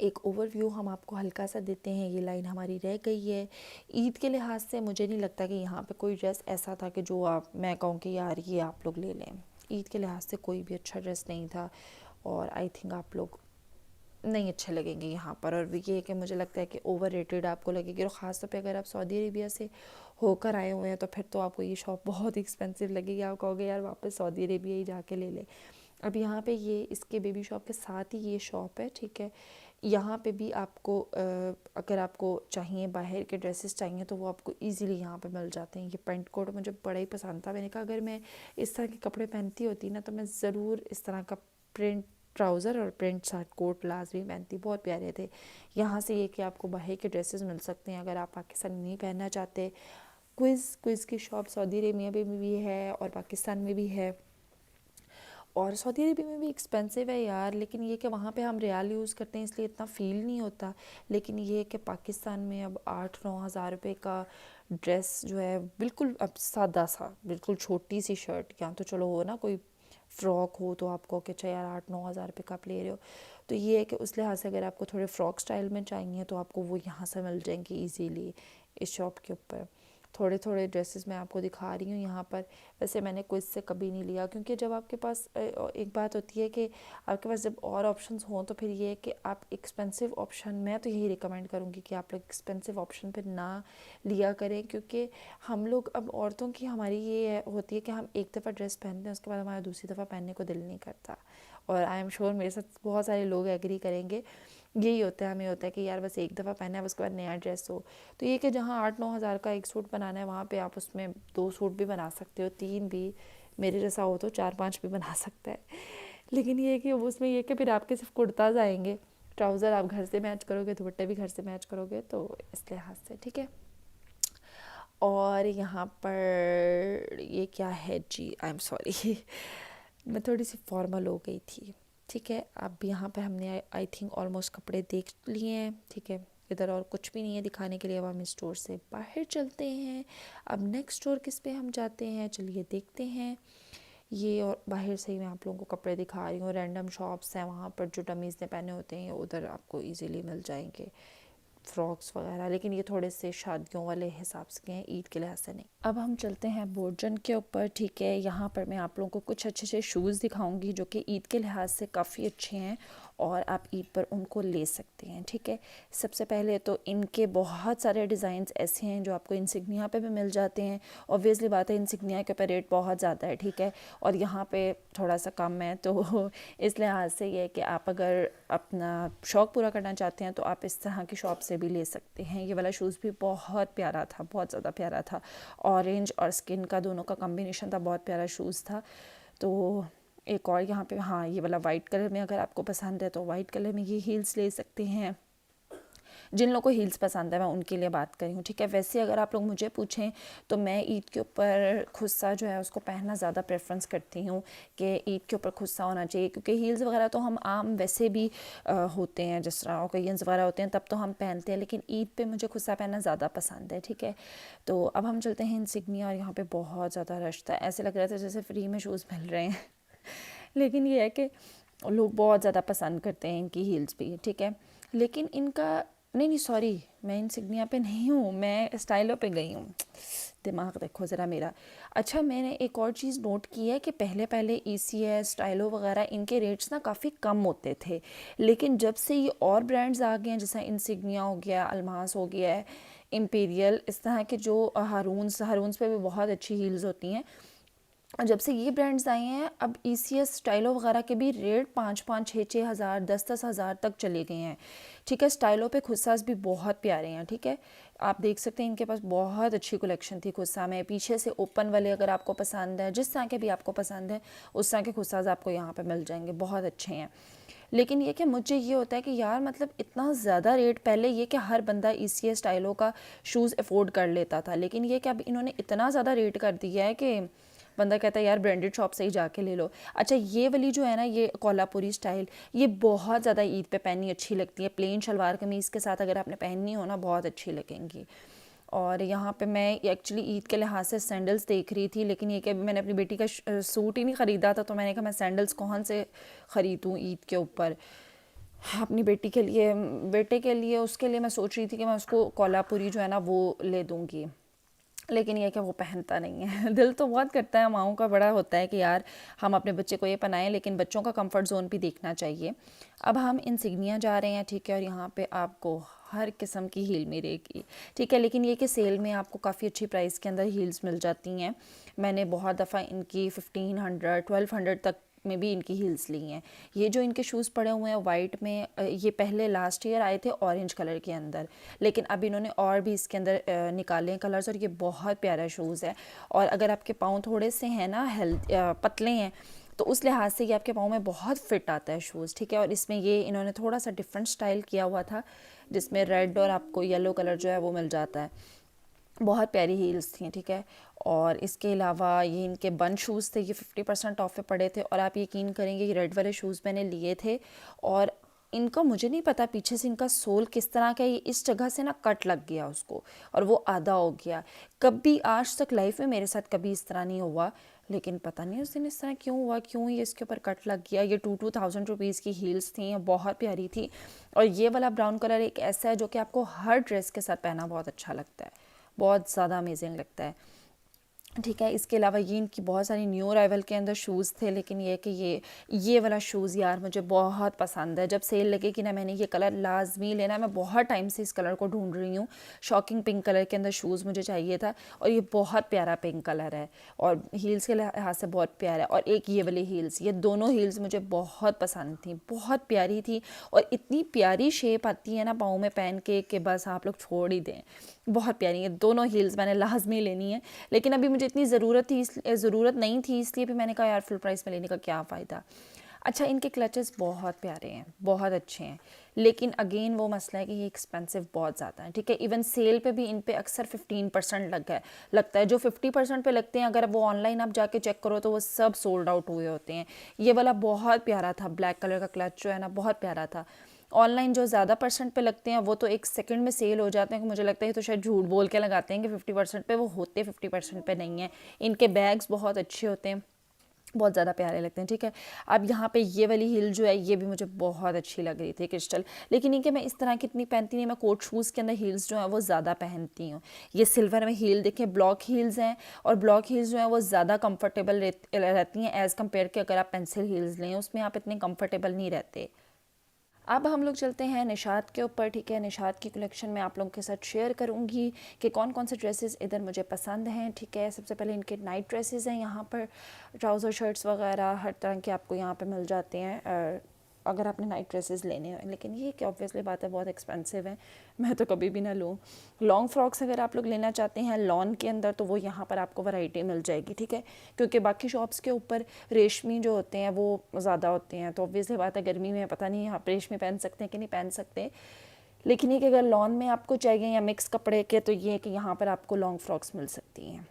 एक ओवरव्यू हम आपको हल्का सा देते हैं, ये लाइन हमारी रह गई है। ईद के लिहाज से मुझे नहीं लगता कि यहाँ पे कोई ड्रेस ऐसा था कि जो मैं कहूँ कि यार ये आप लोग ले लें। ईद के लिहाज से कोई भी अच्छा ड्रेस नहीं था, और आई थिंक आप लोग नहीं अच्छे लगेंगे यहाँ पर। और ये है कि मुझे लगता है कि ओवर रेटेड आपको लगेगी, और ख़ास तौर पे अगर आप सऊदी अरेबिया से होकर आए हुए हैं तो फिर तो आपको ये शॉप बहुत एक्सपेंसिव लगेगी, आप कहोगे यार वापस सऊदी अरेबिया ही जाके ले ले। अब यहाँ पे ये इसके बेबी शॉप के साथ ही ये शॉप है, ठीक है। यहाँ पे भी आपको अगर आपको चाहिए बाहर के ड्रेसेस चाहिए तो वो आपको इजीली यहाँ पे मिल जाते हैं। ये पेंट कोट मुझे बड़ा ही पसंद था, मैंने कहा अगर मैं इस तरह के कपड़े पहनती होती ना तो मैं ज़रूर इस तरह का प्रिंट ट्राउज़र और प्रिंट शर्ट कोट प्लाजो भी पहनती, बहुत प्यारे थे। यहाँ से ये कि आपको बाहर के ड्रेसेस मिल सकते हैं अगर आप पाकिस्तान में नहीं पहनना चाहते। क्विज़ की शॉप सऊदी अरेबिया में भी है और पाकिस्तान में भी है, और सऊदी अरेबिया में भी एक्सपेंसिव है यार, लेकिन ये कि वहाँ पे हम रियाल यूज़ करते हैं इसलिए इतना फ़ील नहीं होता। लेकिन ये कि पाकिस्तान में अब 8-9 हज़ार रुपये का ड्रेस जो है बिल्कुल अब सादा सा, बिल्कुल छोटी सी शर्ट, या तो चलो हो ना कोई फ़्रॉक हो तो आपको कि अच्छा यार 8-9 हज़ार रुपये का आप ले रहे हो, तो ये है कि उस लिहाज से अगर आपको थोड़े फ़्रॉक स्टाइल में चाहिए तो आपको वो यहाँ से मिल जाएंगी ईज़िली इस शॉप के ऊपर। थोड़े थोड़े ड्रेसेस मैं आपको दिखा रही हूँ यहाँ पर। वैसे मैंने क्विज से कभी नहीं लिया, क्योंकि जब आपके पास एक बात होती है कि आपके पास जब और ऑप्शंस हों तो फिर ये है कि आप एक्सपेंसिव ऑप्शन, मैं तो यही रिकमेंड करूँगी कि आप लोग एक्सपेंसिव ऑप्शन पर ना लिया करें, क्योंकि हम लोग अब औरतों की हमारी ये होती है कि हम एक दफ़ा ड्रेस पहनते हैं उसके बाद हमारा दूसरी दफ़ा पहनने को दिल नहीं करता, और आई एम श्योर मेरे साथ बहुत सारे लोग एग्री करेंगे, यही होता है, हमें होता है कि यार बस एक दफ़ा पहना है उसके बाद नया ड्रेस हो। तो ये कि जहाँ 8-9 हज़ार का एक सूट बनाना है वहाँ पे आप उसमें 2 सूट भी बना सकते हो, 3 भी, मेरे जैसा हो तो 4-5 भी बना सकता है। लेकिन ये कि उसमें ये कि फिर आपके सिर्फ कुर्ताज आएंगे, ट्राउज़र आप घर से मैच करोगे, दुपट्टे भी घर से मैच करोगे, तो इस लिहाज से ठीक है। और यहाँ पर ये क्या है जी, आई एम सॉरी मैं थोड़ी सी फॉर्मल हो गई थी, ठीक है। अब यहाँ पे हमने आई थिंक ऑलमोस्ट कपड़े देख लिए हैं, ठीक है। इधर और कुछ भी नहीं है दिखाने के लिए, अब हम इस स्टोर से बाहर चलते हैं। अब नेक्स्ट स्टोर किस पे हम जाते हैं, चलिए देखते हैं। ये और बाहर से ही मैं आप लोगों को कपड़े दिखा रही हूँ, रैंडम शॉप्स हैं वहाँ पर जो डमीज़ ने पहने होते हैं उधर आपको इजीली मिल जाएंगे फ्रॉक्स वगैरह, लेकिन ये थोड़े से शादियों वाले हिसाब से हैं, ईद के लिहाज से नहीं। अब हम चलते हैं बोर्जन के ऊपर, ठीक है। यहाँ पर मैं आप लोगों को कुछ अच्छे अच्छे शूज़ दिखाऊंगी जो कि ईद के लिहाज से काफ़ी अच्छे हैं और आप ईद पर उनको ले सकते हैं, ठीक है। सबसे पहले तो इनके बहुत सारे डिज़ाइंस ऐसे हैं जो आपको इंसिग्निया पे भी मिल जाते हैं। ऑब्वियसली बात है इंसिग्निया के ऊपर रेट बहुत ज़्यादा है, ठीक है, और यहाँ पे थोड़ा सा कम है, तो इस लिहाज से ये है कि आप अगर अपना शौक़ पूरा करना चाहते हैं तो आप इस तरह की शॉप से भी ले सकते हैं। ये वाला शूज़ भी बहुत प्यारा था, बहुत ज़्यादा प्यारा था, ऑरेंज और स्किन का दोनों का कॉम्बिनेशन था, बहुत प्यारा शूज़ था। तो एक और यहाँ पे, हाँ, ये वाला वाइट कलर में अगर आपको पसंद है तो वाइट कलर में ये हील्स ले सकते हैं। जिन लोगों को हील्स पसंद है मैं उनके लिए बात करी हूँ, ठीक है। वैसे अगर आप लोग मुझे पूछें तो मैं ईद के ऊपर खुस्सा जो है उसको पहनना ज़्यादा प्रेफरेंस करती हूँ कि ईद के ऊपर खुस्सा होना चाहिए, क्योंकि हील्स वगैरह तो हम आम वैसे भी होते हैं, जिस तरह ओकेजन्स वगैरह होते हैं तब तो हम पहनते हैं, लेकिन ईद पे मुझे खुस्सा पहनना ज़्यादा पसंद है, ठीक है। तो अब हम चलते हैं इंसिग्निया, और यहाँ पर बहुत ज़्यादा रश था, ऐसे लग रहा था जैसे फ्री में शूज़ मिल रहे हैं लेकिन ये है कि लोग बहुत ज़्यादा पसंद करते हैं इनकी हील्स भी, ठीक है। लेकिन इनका नहीं सॉरी, मैं इंसिग्निया पे नहीं हूँ, मैं स्टाइलो पे गई हूँ, दिमाग देखो ज़रा मेरा। अच्छा, मैंने एक और चीज़ नोट की है कि पहले पहले ECS स्टाइलो वगैरह इनके रेट्स ना काफ़ी कम होते थे, लेकिन जब से ये और ब्रांड्स आ गए हैं जैसे इंसिग्निया हो गया, अल्मास हो गया है, इम्पीरियल, इस तरह के जो हारून्स पे भी बहुत अच्छी हील्स होती हैं, जब से ये ब्रांड्स आए हैं अब ECS स्टाइलो वगैरह के भी रेट 5-5, 6-6 हज़ार, 10-10 हज़ार तक चले गए हैं, ठीक है। स्टाइलो पे खुस्सास भी बहुत प्यारे हैं, ठीक है। आप देख सकते हैं इनके पास बहुत अच्छी कलेक्शन थी खुस्सा में, पीछे से ओपन वाले अगर आपको पसंद है, जिस तरह के भी आपको पसंद है उस तरह के खुस्सास आपको यहाँ पे मिल जाएंगे, बहुत अच्छे हैं। लेकिन ये कि मुझे ये होता है कि यार मतलब इतना ज़्यादा रेट, पहले ये कि हर बंदा ECS स्टाइलो का शूज़ अफोर्ड कर लेता था, लेकिन ये कि अब इन्होंने इतना ज़्यादा रेट कर दिया है कि बंदा कहता है यार ब्रांडेड शॉप से ही जाके ले लो। अच्छा, ये वाली जो है ना, ये कोल्हापुरी स्टाइल, ये बहुत ज़्यादा ईद पे पहननी अच्छी लगती है, प्लेन शलवार कमीज़ के साथ अगर आपने पहननी हो ना बहुत अच्छी लगेंगी। और यहाँ पे मैं एक्चुअली ईद के लिहाज से सैंडल्स देख रही थी, लेकिन ये कि अभी मैंने अपनी बेटी का सूट ही नहीं ख़रीदा था, तो मैंने कहा मैं सैंडल्स कौन से ख़रीदूँ ईद के ऊपर अपनी बेटी के लिए, बेटे के लिए, उसके लिए मैं सोच रही थी कि मैं उसको कोल्हापुरी जो है ना वो ले दूँगी, लेकिन ये कि वो पहनता नहीं है दिल तो बहुत करता है, माओं का बड़ा होता है कि यार हम अपने बच्चे को ये पहनाएं, लेकिन बच्चों का कंफर्ट जोन भी देखना चाहिए। अब हम इंसिग्निया जा रहे हैं, ठीक है, और यहाँ पे आपको हर किस्म की हील मिलेगी, ठीक है। लेकिन ये कि सेल में आपको काफ़ी अच्छी प्राइस के अंदर हील्स मिल जाती हैं। मैंने बहुत दफ़ा इनकी 1500, 1200 तक में भी इनकी हील्स ली हैं। ये जो इनके शूज़ पड़े हुए हैं वाइट में, ये पहले लास्ट ईयर आए थे ऑरेंज कलर के अंदर, लेकिन अब इन्होंने और भी इसके अंदर निकाले हैं कलर्स, और ये बहुत प्यारा शूज़ है। और अगर आपके पाँव थोड़े से हैं ना पतले हैं तो उस लिहाज से ये आपके पाँव में बहुत फिट आता है शूज़, ठीक है। और इसमें ये इन्होंने थोड़ा सा डिफरेंट स्टाइल किया हुआ था, जिसमें रेड और आपको येलो कलर जो है वो मिल जाता है। बहुत प्यारी हील्स थी, ठीक है। और इसके अलावा ये इनके बन शूज़ थे, ये 50% ऑफ पे पड़े थे। और आप यकीन करेंगे, ये रेड वाले शूज़ मैंने लिए थे और इनका मुझे नहीं पता पीछे से इनका सोल किस तरह का, ये इस जगह से ना कट लग गया उसको और वो आधा हो गया। कभी आज तक लाइफ में मेरे साथ कभी इस तरह नहीं हुआ, लेकिन पता नहीं उस दिन इस तरह क्यों हुआ, क्यों ये इसके ऊपर कट लग गया। ये 2,000 रुपीज़ की हील्स थी, ये बहुत प्यारी थी। और ये वाला ब्राउन कलर एक ऐसा है जो कि आपको हर ड्रेस के साथ पहना बहुत अच्छा लगता है, बहुत ज़्यादा अमेजिंग लगता है, ठीक है। इसके अलावा ये इनकी बहुत सारी न्यू अराइवल के अंदर शूज़ थे, लेकिन ये कि ये वाला शूज़ यार मुझे बहुत पसंद है। जब सेल लगे कि ना मैंने ये कलर लाजमी लेना, मैं बहुत टाइम से इस कलर को ढूंढ रही हूँ। शॉकिंग पिंक कलर के अंदर शूज़ मुझे चाहिए था और ये बहुत प्यारा पिंक कलर है और हील्स के लिहाज से बहुत प्यारा है। और एक ये वाली हील्स, ये दोनों हील्स मुझे बहुत पसंद थी, बहुत प्यारी थी। और इतनी प्यारी शेप आती है ना पाँव में पहन के कि बस आप लोग छोड़ ही दें, बहुत प्यारी है। दोनों हील्स मैंने लाजमी लेनी है, लेकिन अभी मुझे इतनी ज़रूरत नहीं थी, इसलिए भी मैंने कहा यार फुल प्राइस में लेने का क्या फ़ायदा। अच्छा, इनके क्लचेस बहुत प्यारे हैं, बहुत अच्छे हैं, लेकिन अगेन वो मसला है कि ये एक्सपेंसिव बहुत ज़्यादा है, ठीक है। इवन सेल पे भी इन पे अक्सर 15% लगता है। जो 50% पे लगते हैं, अगर वो ऑनलाइन आप जाके चेक करो तो वो सब सोल्ड आउट हुए होते हैं। ये वाला बहुत प्यारा था, ब्लैक कलर का क्लच जो है ना, बहुत प्यारा था। ऑनलाइन जो ज़्यादा परसेंट पे लगते हैं वो तो एक सेकंड में सेल हो जाते हैं, कि मुझे लगता है तो शायद झूठ बोल के लगाते हैं कि 50% पे, वो होते 50% पे नहीं है। इनके बैग्स बहुत अच्छे होते हैं, बहुत ज़्यादा प्यारे लगते हैं, ठीक है। अब यहाँ पे ये वाली हील जो है ये भी मुझे बहुत अच्छी लग रही थी, क्रिस्टल। लेकिन ये कि मैं इस तरह की इतनी पहनती नहीं, मैं कोट शूज़ के अंदर हील्स जो हैं वो ज़्यादा पहनती हूँ। ये सिल्वर में हील देखें, ब्लॉक हील्स हैं, और ब्लॉक हील्स जो हैं वो ज़्यादा कंफर्टेबल रहती हैं एज़ कम्पेयर के अगर आप पेंसिल हील्स लें, उसमें आप इतने कम्फर्टेबल नहीं रहते। अब हम लोग चलते हैं निशात के ऊपर, ठीक है। निशात की कलेक्शन में आप लोगों के साथ शेयर करूंगी कि कौन कौन से ड्रेसेस इधर मुझे पसंद हैं, ठीक है। सबसे पहले इनके नाइट ड्रेसेस हैं, यहाँ पर ट्राउज़र शर्ट्स वगैरह हर तरह के आपको यहाँ पे मिल जाते हैं अगर आपने नाइट ड्रेसेस लेने हैं। लेकिन ये कि ऑब्वियसली बात है बहुत एक्सपेंसिव है, मैं तो कभी भी ना लूँ। लॉन्ग फ्रॉक्स अगर आप लोग लेना चाहते हैं लॉन के अंदर, तो वो यहाँ पर आपको वैरायटी मिल जाएगी, ठीक है। क्योंकि बाकी शॉप्स के ऊपर रेशमी जो होते हैं वो ज़्यादा होते हैं, तो ऑब्वियसली बात है गर्मी में पता नहीं आप रेशमी पहन सकते हैं कि नहीं पहन सकते। लेकिन ये कि अगर लॉन में आपको चाहिए या मिक्स कपड़े के, तो ये कि यहाँ पर आपको लॉन्ग फ्रॉक्स मिल सकती हैं।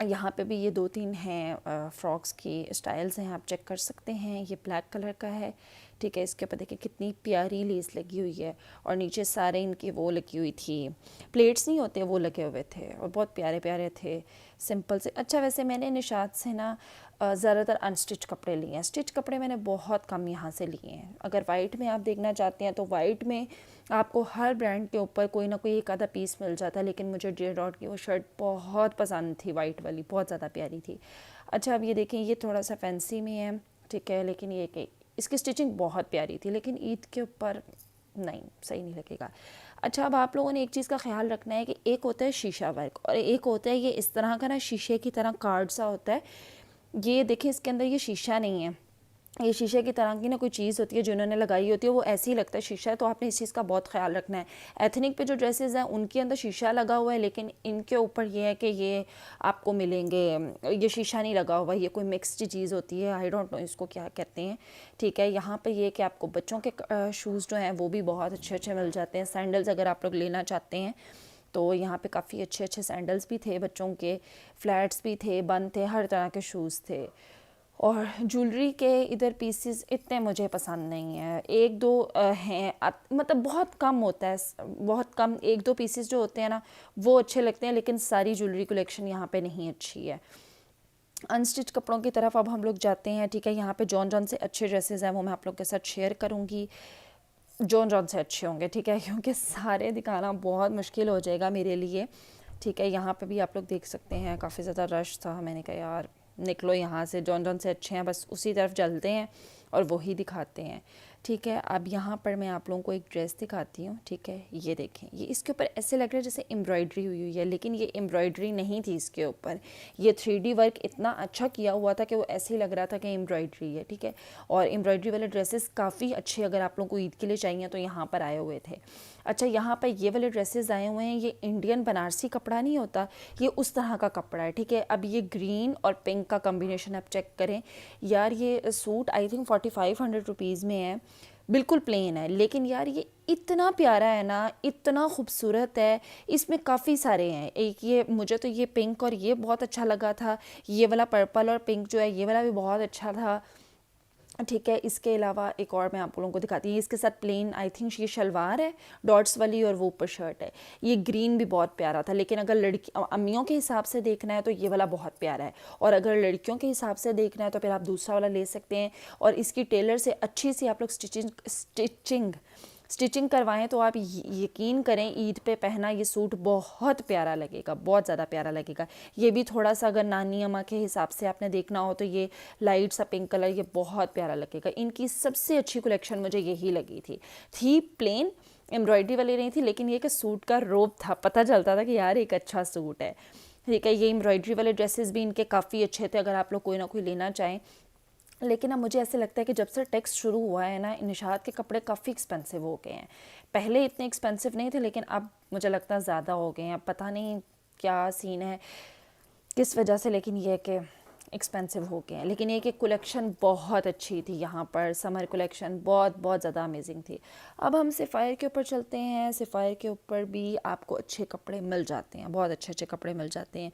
यहाँ पे भी ये 2-3 हैं फ्रॉक्स की स्टाइल्स हैं, आप चेक कर सकते हैं। ये ब्लैक कलर का है, ठीक है। इसके ऊपर देखिए कितनी प्यारी लेस लगी हुई है और नीचे सारे इनकी वो लगी हुई थी, प्लेट्स नहीं होते वो लगे हुए थे और बहुत प्यारे प्यारे थे, सिंपल से। अच्छा, वैसे मैंने निशात से ना ज़्यादातर अनस्टिच कपड़े लिए हैं, स्टिच कपड़े मैंने बहुत कम यहाँ से लिए हैं। अगर वाइट में आप देखना चाहते हैं तो वाइट में आपको हर ब्रांड के ऊपर कोई ना कोई एक आधा पीस मिल जाता है, लेकिन मुझे जे डॉट की वो शर्ट बहुत पसंद थी, वाइट वाली बहुत ज़्यादा प्यारी थी। अच्छा, अब ये देखें, ये थोड़ा सा फैंसी में है, ठीक है, लेकिन ये कि इसकी स्टिचिंग बहुत प्यारी थी, लेकिन ईद के ऊपर नहीं, सही नहीं लगेगा। अच्छा, अब आप लोगों ने एक चीज़ का ख्याल रखना है कि एक होता है शीशा वर्क और एक होता है ये इस तरह का ना शीशे की तरह कार्ड सा होता है। ये देखें, इसके अंदर ये शीशा नहीं है, ये शीशे की तरह की ना कोई चीज़ होती है जो इन्होंने लगाई होती है, वो ऐसे ही लगता है शीशा है, तो आपने इस चीज़ का बहुत ख्याल रखना है। एथनिक पे जो ड्रेसेस हैं उनके अंदर शीशा लगा हुआ है, लेकिन इनके ऊपर ये है कि ये आपको मिलेंगे, ये शीशा नहीं लगा हुआ, ये कोई मिक्सड चीज़ होती है, आई डोंट नो इसको क्या कहते हैं, ठीक है। यहाँ पर ये कि आपको बच्चों के शूज़ जो हैं वो भी बहुत अच्छे अच्छे मिल जाते हैं। सैंडल्स अगर आप लोग लेना चाहते हैं तो यहाँ पे काफ़ी अच्छे अच्छे सैंडल्स भी थे बच्चों के, फ्लैट्स भी थे, बंद थे, हर तरह के शूज़ थे। और ज्वेलरी के इधर पीसेस इतने मुझे पसंद नहीं है, एक दो हैं, मतलब बहुत कम होता है, बहुत कम, एक दो पीसेस जो होते हैं ना वो अच्छे लगते हैं, लेकिन सारी ज्वेलरी कलेक्शन यहाँ पे नहीं अच्छी है। अनस्टिच कपड़ों की तरफ अब हम लोग जाते हैं, ठीक है। यहाँ पे जॉन जॉन से अच्छे ड्रेसेस हैं, वो मैं आप लोग के साथ शेयर करूँगी। जॉन जॉन से अच्छे होंगे, ठीक है, क्योंकि सारे दिखाना बहुत मुश्किल हो जाएगा मेरे लिए, ठीक है। यहाँ पे भी आप लोग देख सकते हैं काफ़ी ज़्यादा रश था, मैंने कहा यार निकलो यहाँ से, जॉन जॉन से अच्छे हैं, बस उसी तरफ चलते हैं और वही दिखाते हैं, ठीक है। अब यहाँ पर मैं आप लोगों को एक ड्रेस दिखाती हूँ, ठीक है। ये देखें, ये इसके ऊपर ऐसे लग रहा है जैसे एम्ब्रॉयडरी हुई हुई है, लेकिन ये एम्ब्रॉयडरी नहीं थी इसके ऊपर, ये 3D वर्क इतना अच्छा किया हुआ था कि वो ऐसे ही लग रहा था कि एम्ब्रॉयडरी है, ठीक है। और एम्ब्रॉयडरी वाले ड्रेसेस काफ़ी अच्छे अगर आप लोगों को ईद के लिए चाहिए तो यहाँ पर आए हुए थे। अच्छा यहाँ पर ये वाले ड्रेसेस आए हुए हैं, ये इंडियन बनारसी कपड़ा नहीं होता, ये उस तरह का कपड़ा है, ठीक है। अब ये ग्रीन और पिंक का कॉम्बिनेशन आप चेक करें यार, ये सूट आई थिंक 4500 रुपीज़ में है, बिल्कुल प्लेन है, लेकिन यार ये इतना प्यारा है ना, इतना खूबसूरत है। इसमें काफ़ी सारे हैं, एक ये मुझे तो ये पिंक और ये बहुत अच्छा लगा था, ये वाला पर्पल और पिंक जो है ये वाला भी बहुत अच्छा था, ठीक है। इसके अलावा एक और मैं आप लोगों को दिखाती हूँ, इसके साथ प्लेन आई थिंक ये शलवार है डॉट्स वाली और वो ऊपर शर्ट है। ये ग्रीन भी बहुत प्यारा था, लेकिन अगर लड़की अम्मियों के हिसाब से देखना है तो ये वाला बहुत प्यारा है, और अगर लड़कियों के हिसाब से देखना है तो फिर आप दूसरा वाला ले सकते हैं। और इसकी टेलर से अच्छी सी आप लोग स्टिचिंग करवाएं तो आप यकीन करें ईद पे पहना ये सूट बहुत प्यारा लगेगा, बहुत ज़्यादा प्यारा लगेगा। ये भी थोड़ा सा अगर नानी अम्मा के हिसाब से आपने देखना हो तो ये लाइट सा पिंक कलर ये बहुत प्यारा लगेगा। इनकी सबसे अच्छी कलेक्शन मुझे यही लगी थी प्लेन, एम्ब्रॉयडरी वाली नहीं थी, लेकिन ये कि सूट का रोब था, पता चलता था कि यार एक अच्छा सूट है, ठीक है। ये एम्ब्रॉयडरी वाले ड्रेसेस भी इनके काफ़ी अच्छे थे, अगर आप लोग कोई ना कोई लेना चाहें। लेकिन अब मुझे ऐसे लगता है कि जब से टेक्स्ट शुरू हुआ है ना, निशात के कपड़े काफ़ी एक्सपेंसिव हो गए हैं। पहले इतने एक्सपेंसिव नहीं थे, लेकिन अब मुझे लगता है ज़्यादा हो गए हैं। अब पता नहीं क्या सीन है, किस वजह से, लेकिन ये कि एक्सपेंसिव हो गए हैं। लेकिन ये कि कलेक्शन बहुत अच्छी थी यहाँ पर, समर कलेक्शन बहुत बहुत ज़्यादा अमेजिंग थी। अब हम सफ़ायर के ऊपर चलते हैं। सफ़ायर के ऊपर भी आपको अच्छे कपड़े मिल जाते हैं, बहुत अच्छे अच्छे कपड़े मिल जाते हैं।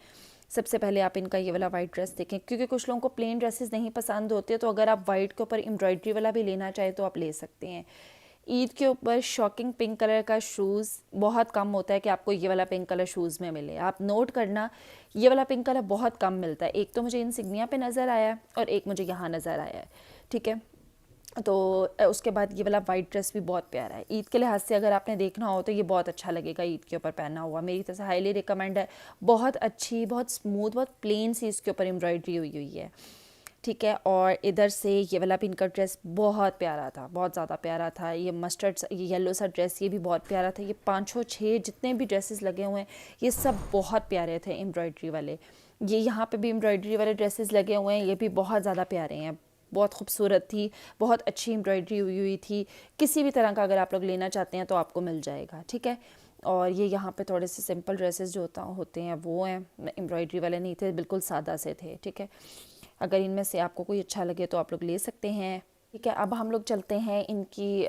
सबसे पहले आप इनका ये वाला वाइट ड्रेस देखें, क्योंकि कुछ लोगों को प्लेन ड्रेसेस नहीं पसंद होते, तो अगर आप वाइट के ऊपर एम्ब्रॉयडरी वाला भी लेना चाहें तो आप ले सकते हैं। ईद के ऊपर शॉकिंग पिंक कलर का शूज़ बहुत कम होता है कि आपको ये वाला पिंक कलर शूज़ में मिले। आप नोट करना, ये वाला पिंक कलर बहुत कम मिलता है। एक तो मुझे इंसिग्निया पे नज़र आया है और एक मुझे यहाँ नज़र आया है, ठीक है। तो उसके बाद ये वाला वाइट ड्रेस भी बहुत प्यारा है। ईद के लिहाज से अगर आपने देखना हो तो ये बहुत अच्छा लगेगा ईद के ऊपर पहना हुआ, मेरी तरफ से हाईली रिकमेंड है। बहुत अच्छी, बहुत स्मूथ, बहुत प्लेन सी इसके ऊपर एम्ब्रॉयडरी हुई हुई है, ठीक है। और इधर से ये वाला पिंक का ड्रेस बहुत प्यारा था, बहुत ज़्यादा प्यारा था। ये मस्टर्ड, ये येलो सा ड्रेस ये भी बहुत प्यारा था। ये 5-6 जितने भी ड्रेसेस लगे हुए हैं ये सब बहुत प्यारे थे एम्ब्रॉयडरी वाले। ये यहाँ पे भी एम्ब्रॉयडरी वाले ड्रेसेस लगे हुए हैं, ये भी बहुत ज़्यादा प्यारे हैं, बहुत खूबसूरत थी, बहुत अच्छी एम्ब्रॉयडरी हुई हुई थी। किसी भी तरह का अगर आप लोग लेना चाहते हैं तो आपको मिल जाएगा, ठीक है। और ये यहाँ पे थोड़े से सिंपल ड्रेसेस जो होते हैं वो हैं, एम्ब्रॉयडरी वाले नहीं थे, बिल्कुल सादा से थे, ठीक है। अगर इनमें से आपको कोई अच्छा लगे तो आप लोग ले सकते हैं, ठीक है। अब हम लोग चलते हैं इनकी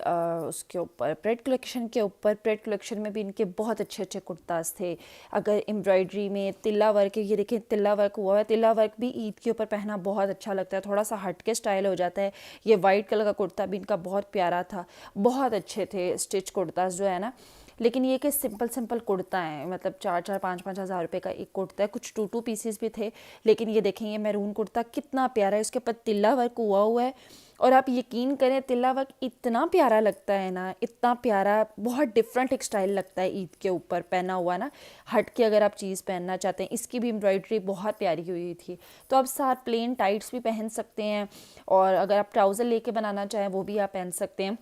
उसके ऊपर प्रेड कलेक्शन के ऊपर। प्रेड कलेक्शन में भी इनके बहुत अच्छे अच्छे कुर्ताज थे। अगर एम्ब्रॉयडरी में तिल्ला वर्क, ये देखें तिल्ला वर्क हुआ है, तिल्ला वर्क भी ईद के ऊपर पहना बहुत अच्छा लगता है, थोड़ा सा हट के स्टाइल हो जाता है। ये वाइट कलर का कुर्ता भी इनका बहुत प्यारा था, बहुत अच्छे थे स्टिच कुर्ताज जो है ना। लेकिन ये कि सिंपल कुर्ता है, मतलब 4-5 हज़ार रुपये का एक कुर्ता है। कुछ 2 पीसेस भी थे, लेकिन ये देखें ये मैरून कुर्ता कितना प्यारा है, उसके ऊपर तिल्ला वर्क हुआ है। और आप यकीन करें तिल्ला वर्क इतना प्यारा लगता है ना, इतना प्यारा, बहुत डिफरेंट एक स्टाइल लगता है ईद के ऊपर पहना हुआ ना, हट के अगर आप चीज़ पहनना चाहते हैं। इसकी भी एम्ब्रॉयडरी बहुत प्यारी हुई थी। तो आप साथ प्लेन टाइट्स भी पहन सकते हैं, और अगर आप ट्राउज़र लेके बनाना चाहें वो भी आप पहन सकते हैं,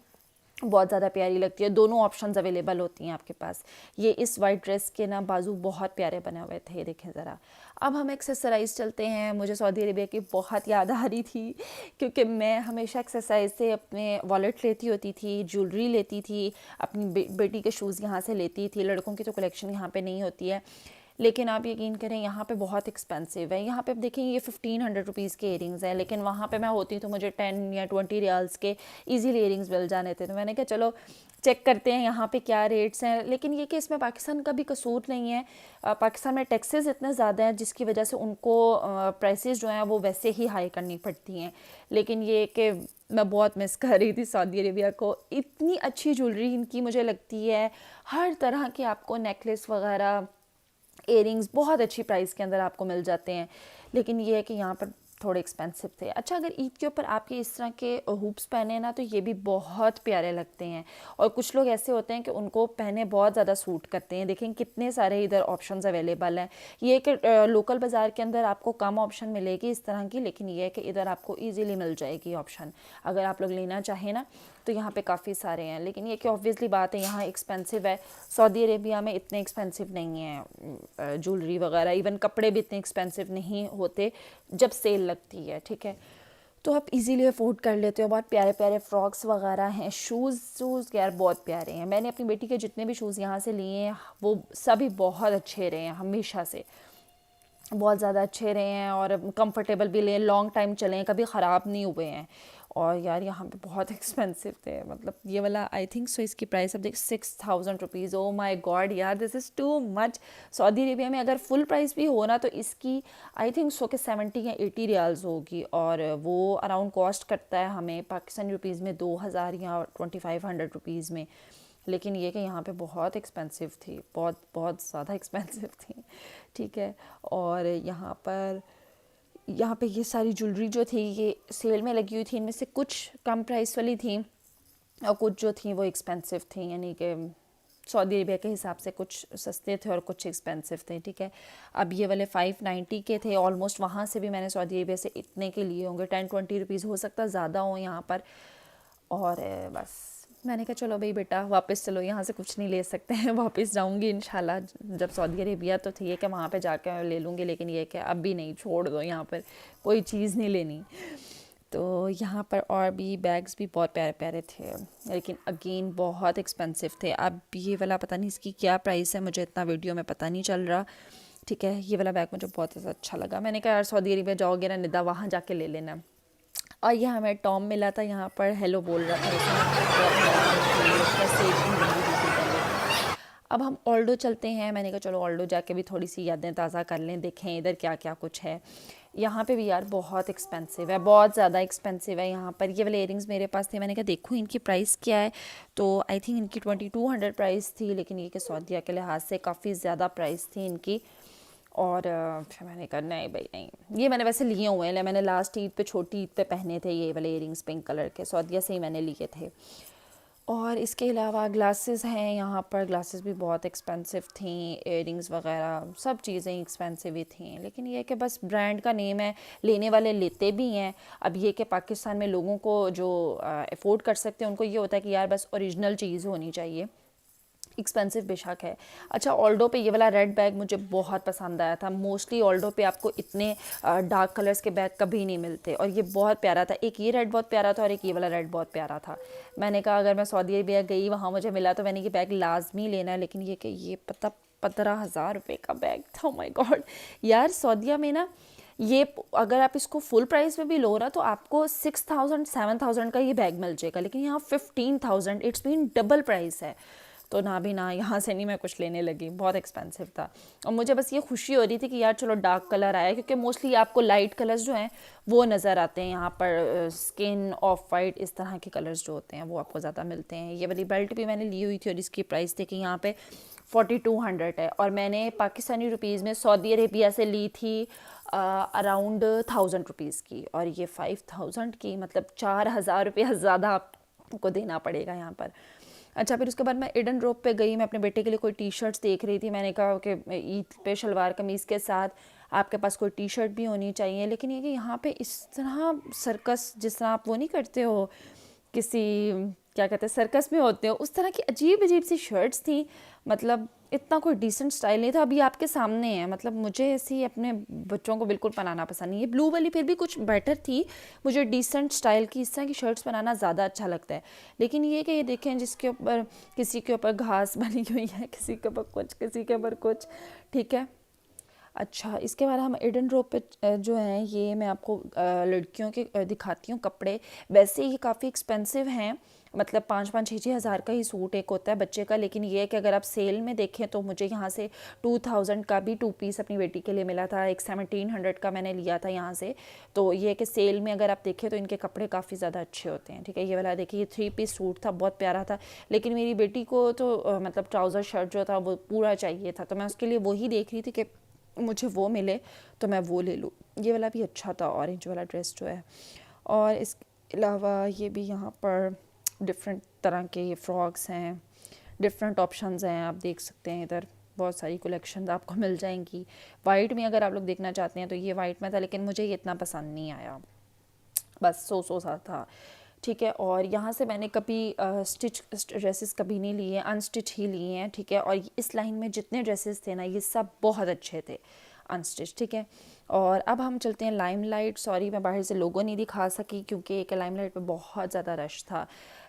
बहुत ज़्यादा प्यारी लगती है। दोनों ऑप्शंस अवेलेबल होती हैं आपके पास। ये इस वाइट ड्रेस के ना बाजू बहुत प्यारे बने हुए थे, देखें ज़रा। अब हम एक्सरसाइज चलते हैं। मुझे सऊदी अरेबिया की बहुत याद आ रही थी, क्योंकि मैं हमेशा एक्सरसाइज से अपने वॉलेट लेती होती थी, ज्वेलरी लेती थी, अपनी बेटी के शूज़ यहाँ से लेती थी। लड़कों की तो कलेक्शन यहाँ पे नहीं होती है, लेकिन आप यकीन करें यहाँ पे बहुत एक्सपेंसिव है। यहाँ पे आप देखें ये 1500 रुपीज़ के इयरिंग्स हैं, लेकिन वहाँ पे मैं होती तो मुझे 10 या 20 रियाल्स के इजीली इयरिंग्स मिल जाने थे। तो मैंने कहा चलो चेक करते हैं यहाँ पे क्या रेट्स हैं। लेकिन ये कि इसमें पाकिस्तान का भी कसूर नहीं है, पाकिस्तान में टैक्सेस इतने ज़्यादा हैं जिसकी वजह से उनको प्राइसेस जो हैं वो वैसे ही हाई करनी पड़ती हैं। लेकिन ये कि मैं बहुत मिस कर रही थी सऊदी अरेबिया को। इतनी अच्छी ज्वेलरी इनकी मुझे लगती है, हर तरह के आपको नेकलेस वगैरह, इयरिंग्स बहुत अच्छी प्राइस के अंदर आपको मिल जाते हैं। लेकिन ये है कि यहाँ पर थोड़े एक्सपेंसिव थे। अच्छा, अगर ईद के ऊपर आपके इस तरह के हुप्स पहने ना तो ये भी बहुत प्यारे लगते हैं, और कुछ लोग ऐसे होते हैं कि उनको पहने बहुत ज़्यादा सूट करते हैं। देखें कितने सारे इधर ऑप्शंस अवेलेबल हैं। ये कि लोकल बाज़ार के अंदर आपको कम ऑप्शन मिलेगी इस तरह की, लेकिन ये है कि इधर आपको ईजीली मिल जाएगी ऑप्शन। अगर आप लोग लेना चाहें ना तो यहाँ पे काफ़ी सारे हैं। लेकिन ये कि ऑब्वियसली बात है यहाँ एक्सपेंसिव है। सऊदी अरेबिया में इतने एक्सपेंसिव नहीं है ज्वेलरी वगैरह, इवन कपड़े भी इतने एक्सपेंसिव नहीं होते जब सेल लगती है, ठीक है। तो आप इजीली अफोर्ड कर लेते हो। बहुत प्यारे प्यारे फ्रॉक्स वगैरह हैं, शूज़ यार बहुत प्यारे हैं। मैंने अपनी बेटी के जितने भी शूज़ यहाँ से लिए हैं वो सभी बहुत अच्छे रहे हैं, हमेशा से बहुत ज़्यादा अच्छे रहे हैं और कंफर्टेबल भी रहे, लॉन्ग टाइम चले हैं, कभी ख़राब नहीं हुए हैं। और यार यहाँ पे बहुत एक्सपेंसिव थे, मतलब ये वाला आई थिंक सो इसकी प्राइस अब देख 6000 रुपीज़। ओ माई गॉड यार, this is too much. Saudi Arabia में अगर फुल प्राइस भी हो ना तो इसकी आई थिंक सो कि 70 या 80 रियाल्स होगी, और वो अराउंड कॉस्ट करता है हमें पाकिस्तानी रुपीज़ में 2000 या 2500 रुपीज़ में। लेकिन ये कि यहाँ पे बहुत एक्सपेंसिव थी, बहुत बहुत ज़्यादा एक्सपेंसिव थी, ठीक है। और यहाँ पे ये सारी ज्वेलरी जो थी ये सेल में लगी हुई थी, इनमें से कुछ कम प्राइस वाली थी और कुछ जो थी वो एक्सपेंसिव थी, यानी कि सऊदी अरेबिया के हिसाब से कुछ सस्ते थे और कुछ एक्सपेंसिव थे, ठीक है। अब ये वाले 590 के थे ऑलमोस्ट, वहाँ से भी मैंने सऊदी अरेबिया से इतने के लिए होंगे, 10-20 रुपीज़ हो सकता है ज़्यादा हो यहाँ पर। और बस मैंने कहा चलो भाई बेटा वापस चलो, यहाँ से कुछ नहीं ले सकते हैं, वापस जाऊँगी इंशाल्लाह जब सऊदी अरेबिया, तो थी कि वहाँ पे जाके ले लूँगी, लेकिन ये कि अब भी नहीं, छोड़ दो, यहाँ पर कोई चीज़ नहीं लेनी। तो यहाँ पर और भी बैग्स भी बहुत प्यारे प्यारे थे, लेकिन अगेन बहुत एक्सपेंसिव थे। अब ये वाला पता नहीं इसकी क्या प्राइस है, मुझे इतना वीडियो में पता नहीं चल रहा, ठीक है। ये वाला बैग मुझे बहुत अच्छा लगा, मैंने कहा यार सऊदी अरेबिया जाओगे ना निदा, वहाँ जाके ले लेना। और यह हमें टॉम मिला था, यहाँ पर हेलो बोल रहा था। अब हम ऑल्डो चलते हैं, मैंने कहा चलो ऑल्डो जाके भी थोड़ी सी यादें ताज़ा कर लें, देखें इधर क्या क्या कुछ है। यहाँ पे भी यार बहुत एक्सपेंसिव है, बहुत ज़्यादा एक्सपेंसिव है यहाँ पर। ये वाले इयरिंग्स मेरे पास थे, मैंने कहा देखो इनकी प्राइस क्या है, तो आई थिंक इनकी 2200 प्राइस थी, लेकिन ये कि सऊदीया के लिहाज से काफ़ी ज़्यादा प्राइस थी इनकी। और फिर मैंने कहा नहीं भाई नहीं, ये मैंने वैसे लिए हुए हैं, मैंने लास्ट ईद पे, छोटी ईद पे पहने थे ये वाले इयरिंग्स पिंक कलर के, सऊदीया से ही मैंने लिए थे। और इसके अलावा ग्लासेस हैं यहाँ पर, ग्लासेस भी बहुत एक्सपेंसिव थी, इयरिंग्स वगैरह सब चीज़ें एक्सपेंसिव ही थी, लेकिन ये कि बस ब्रांड का नेम है, लेने वाले लेते भी हैं। अब ये कि पाकिस्तान में लोगों को जो अफोर्ड कर सकते हैं उनको ये होता है कि यार बस ओरिजिनल चीज़ होनी चाहिए, एक्सपेंसिव बेशक है। अच्छा, ऑल्डो पे ये वाला रेड बैग मुझे बहुत पसंद आया था। मोस्टली ऑल्डो पे आपको इतने डार्क कलर्स के बैग कभी नहीं मिलते, और ये बहुत प्यारा था। एक ये रेड बहुत प्यारा था और एक ये वाला रेड बहुत प्यारा था। मैंने कहा अगर मैं सऊदी अरेबिया गई, वहाँ मुझे मिला, तो मैंने ये बैग लाजमी लेना है। लेकिन ये कि ये 15,000 रुपये का बैग था। माय गॉड यार, सऊदीया में ना ये अगर आप इसको फुल प्राइस में भी लो ना तो आपको 6000-7000 का ये बैग मिल जाएगा, लेकिन यहाँ 15,000, इट्स मीन डबल प्राइस है। तो ना भी ना, यहाँ से नहीं मैं कुछ लेने लगी, बहुत एक्सपेंसिव था। और मुझे बस ये खुशी हो रही थी कि यार चलो डार्क कलर आया, क्योंकि मोस्टली आपको लाइट कलर्स जो हैं वो नज़र आते हैं यहाँ पर, स्किन ऑफ वाइट इस तरह के कलर्स जो होते हैं वो आपको ज़्यादा मिलते हैं। ये वाली बेल्ट भी मैंने ली हुई थी और इसकी प्राइस थी कि यहाँ पे 4200 है, और मैंने पाकिस्तानी रुपीज़ में सऊदी अरेबिया से ली थी अराउंड 1000 रुपीज़ की, और ये 5000 की, मतलब 4000 रुपया ज़्यादा आपको देना पड़ेगा यहाँ पर। अच्छा, फिर उसके बाद मैं ईडन रोड पे गई, मैं अपने बेटे के लिए कोई टी शर्ट्स देख रही थी। मैंने कहा कि ईद पे शलवार कमीज़ के साथ आपके पास कोई टी शर्ट भी होनी चाहिए, लेकिन ये कि यहाँ पे इस तरह सर्कस, जिस तरह आप वो नहीं करते हो किसी, क्या कहते हैं, सर्कस में होते हो, उस तरह की अजीब अजीब सी शर्ट्स थी। मतलब इतना कोई डिसेंट स्टाइल नहीं था। अभी आपके सामने है, मतलब मुझे ऐसी अपने बच्चों को बिल्कुल पहनाना पसंद नहीं है। ब्लू वाली फिर भी कुछ बेटर थी, मुझे डिसेंट स्टाइल की इस तरह की शर्ट्स पहनाना ज़्यादा अच्छा लगता है। लेकिन ये कि ये देखें, जिसके ऊपर किसी के ऊपर घास बनी हुई है, किसी के ऊपर कुछ, किसी के ऊपर कुछ, ठीक है। अच्छा, इसके बाद हम ईडन रोड पे जो हैं, ये मैं आपको लड़कियों के दिखाती हूँ कपड़े। वैसे ये काफ़ी एक्सपेंसिव हैं, मतलब 5-5, 6-6 हज़ार का ही सूट एक होता है बच्चे का। लेकिन ये है कि अगर आप सेल में देखें तो मुझे यहाँ से 2000 का भी 2 पीस अपनी बेटी के लिए मिला था। एक 1700 का मैंने लिया था यहाँ से। तो ये है कि सेल में अगर आप देखें तो इनके कपड़े काफ़ी ज़्यादा अच्छे होते हैं, ठीक है। ये वाला देखिए, ये 3 पीस सूट था, बहुत प्यारा था। लेकिन मेरी बेटी को तो मतलब ट्राउज़र शर्ट जो था वो पूरा चाहिए था, तो मैं उसके लिए वही देख रही थी कि मुझे वो मिले तो मैं वो ले लूँ। ये वाला भी अच्छा था, ऑरेंज वाला ड्रेस जो है। और इसके अलावा ये भी यहाँ पर डिफरेंट तरह के ये फ्रॉक्स हैं, डिफरेंट ऑप्शंस हैं, आप देख सकते हैं इधर बहुत सारी कलेक्शंस आपको मिल जाएंगी। वाइट में अगर आप लोग देखना चाहते हैं तो ये वाइट में था, लेकिन मुझे ये इतना पसंद नहीं आया, बस सो सा था, ठीक है। और यहाँ से मैंने कभी स्टिच ड्रेसेस कभी नहीं लिए, अनस्टिच ही लिए हैं, ठीक है। और इस लाइन में जितने ड्रेसेस थे ना, ये सब बहुत अच्छे थे, अनस्टिच, ठीक है। और अब हम चलते हैं लाइमलाइट। सॉरी मैं बाहर से लोगो नहीं दिखा सकी क्योंकि एक लाइमलाइट पे बहुत ज़्यादा रश था।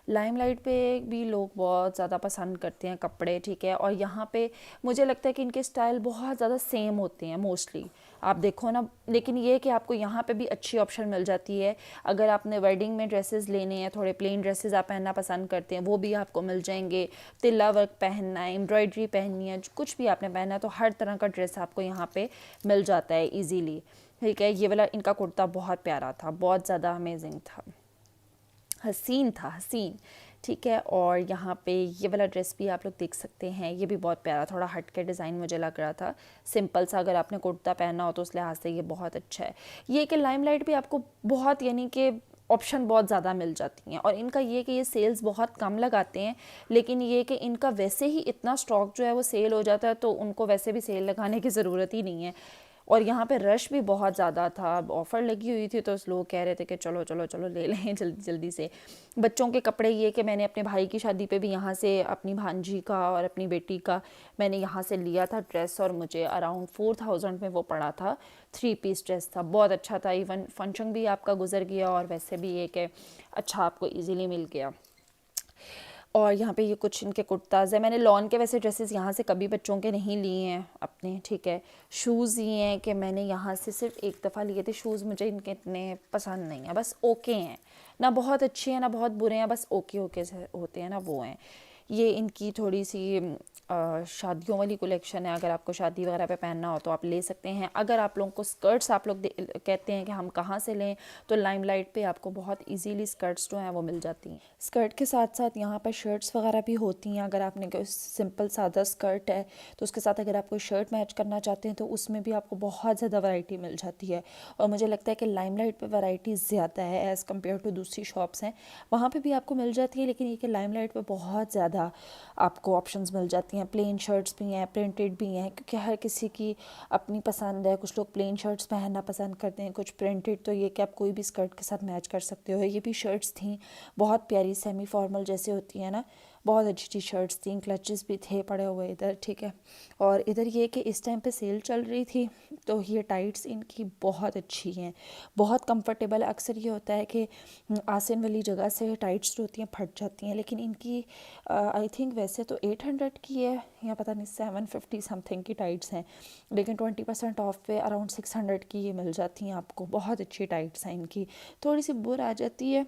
लाइमलाइट पे भी लोग बहुत ज़्यादा पसंद करते हैं कपड़े, ठीक है। और यहाँ पे मुझे लगता है कि इनके स्टाइल बहुत ज़्यादा सेम होते हैं मोस्टली, आप देखो ना। लेकिन ये कि आपको यहाँ पे भी अच्छी ऑप्शन मिल जाती है। अगर आपने वेडिंग में ड्रेसेस लेने हैं, थोड़े प्लेन ड्रेसेस आप पहनना पसंद करते हैं, वो भी आपको मिल जाएंगे। तिल्ला वर्क पहनना है, एम्ब्रॉयडरी पहननी है, कुछ भी आपने पहना है, तो हर तरह का ड्रेस आपको यहाँ पे मिल जाता है ईजीली, ठीक है। ये वाला इनका कुर्ता बहुत प्यारा था, बहुत ज़्यादा अमेजिंग था, हसीन था, हसीन, ठीक है। और यहाँ पे ये वाला ड्रेस भी आप लोग देख सकते हैं, ये भी बहुत प्यारा, थोड़ा हट के डिज़ाइन मुझे लग रहा था। सिंपल सा अगर आपने कुर्ता पहना हो तो उस लिहाज से ये बहुत अच्छा है। ये कि लाइमलाइट भी आपको बहुत यानी कि ऑप्शन बहुत ज़्यादा मिल जाती हैं। और इनका ये कि ये सेल्स बहुत कम लगाते हैं, लेकिन ये कि इनका वैसे ही इतना स्टॉक जो है वो सेल हो जाता है, तो उनको वैसे भी सेल लगाने की ज़रूरत ही नहीं है। और यहाँ पे रश भी बहुत ज़्यादा था, ऑफ़र लगी हुई थी, तो लोग कह रहे थे कि चलो चलो चलो ले लें जल्दी जल्दी से। बच्चों के कपड़े ये कि मैंने अपने भाई की शादी पे भी यहाँ से अपनी भांजी का और अपनी बेटी का मैंने यहाँ से लिया था ड्रेस, और मुझे अराउंड 4000 में वो पड़ा था। 3 पीस ड्रेस था, बहुत अच्छा था। इवन फंक्शन भी आपका गुजर गया और वैसे भी ये कि अच्छा आपको ईज़िली मिल गया। और यहाँ पे ये कुछ इनके कुर्ताज़ है। मैंने लॉन के वैसे ड्रेसेस यहाँ से कभी बच्चों के नहीं लिए हैं अपने, ठीक है। शूज़ ये हैं कि मैंने यहाँ से सिर्फ एक दफ़ा लिए थे शूज़, मुझे इनके इतने पसंद नहीं है, बस ओके हैं, ना बहुत अच्छे हैं ना बहुत बुरे हैं, बस ओके ओके से होते हैं ना, वो हैं। ये इनकी थोड़ी सी शादियों वाली कलेक्शन है, अगर आपको शादी वगैरह पे पहनना हो तो आप ले सकते हैं। अगर आप लोगों को स्कर्ट्स आप लोग कहते हैं कि हम कहाँ से लें, तो लाइमलाइट पे आपको बहुत इजीली स्कर्ट्स जो हैं वो मिल जाती हैं। स्कर्ट के साथ साथ यहाँ पर शर्ट्स वगैरह भी होती हैं। अगर आपने कोई सिंपल सादा स्कर्ट है तो उसके साथ अगर आप कोई शर्ट मैच करना चाहते हैं तो उसमें भी आपको बहुत ज़्यादा वैरायटी मिल जाती है। और मुझे लगता है कि लाइमलाइट पे वैरायटी ज़्यादा है एज़ कम्पेयर टू दूसरी शॉप्स हैं, वहाँ पे भी आपको मिल जाती है, लेकिन ये कि लाइमलाइट पे बहुत ज़्यादा आपको ऑप्शंस मिल जाती हैं। प्लेन शर्ट्स भी हैं, प्रिंटेड भी हैं, क्योंकि हर किसी की अपनी पसंद है। कुछ लोग प्लेन शर्ट्स पहनना पसंद करते हैं, कुछ प्रिंटेड, तो ये कि आप कोई भी स्कर्ट के साथ मैच कर सकते हो। ये भी शर्ट्स थी बहुत प्यारी, सेमी फॉर्मल जैसे होती है ना, बहुत अच्छी अच्छी शर्ट्स थी। क्लचेस भी थे पड़े हुए इधर, ठीक है। और इधर ये कि इस टाइम पे सेल चल रही थी, तो ये टाइट्स इनकी बहुत अच्छी हैं, बहुत कंफर्टेबल। अक्सर ये होता है कि आसन वाली जगह से टाइट्स जो होती हैं फट जाती हैं, लेकिन इनकी आई थिंक वैसे तो 800 की है या पता नहीं 750 समथिंग की टाइट्स हैं, लेकिन 20% ऑफ पे अराउंड 600 की ये मिल जाती हैं आपको। बहुत अच्छी टाइट्स हैं इनकी, थोड़ी सी बुर आ जाती है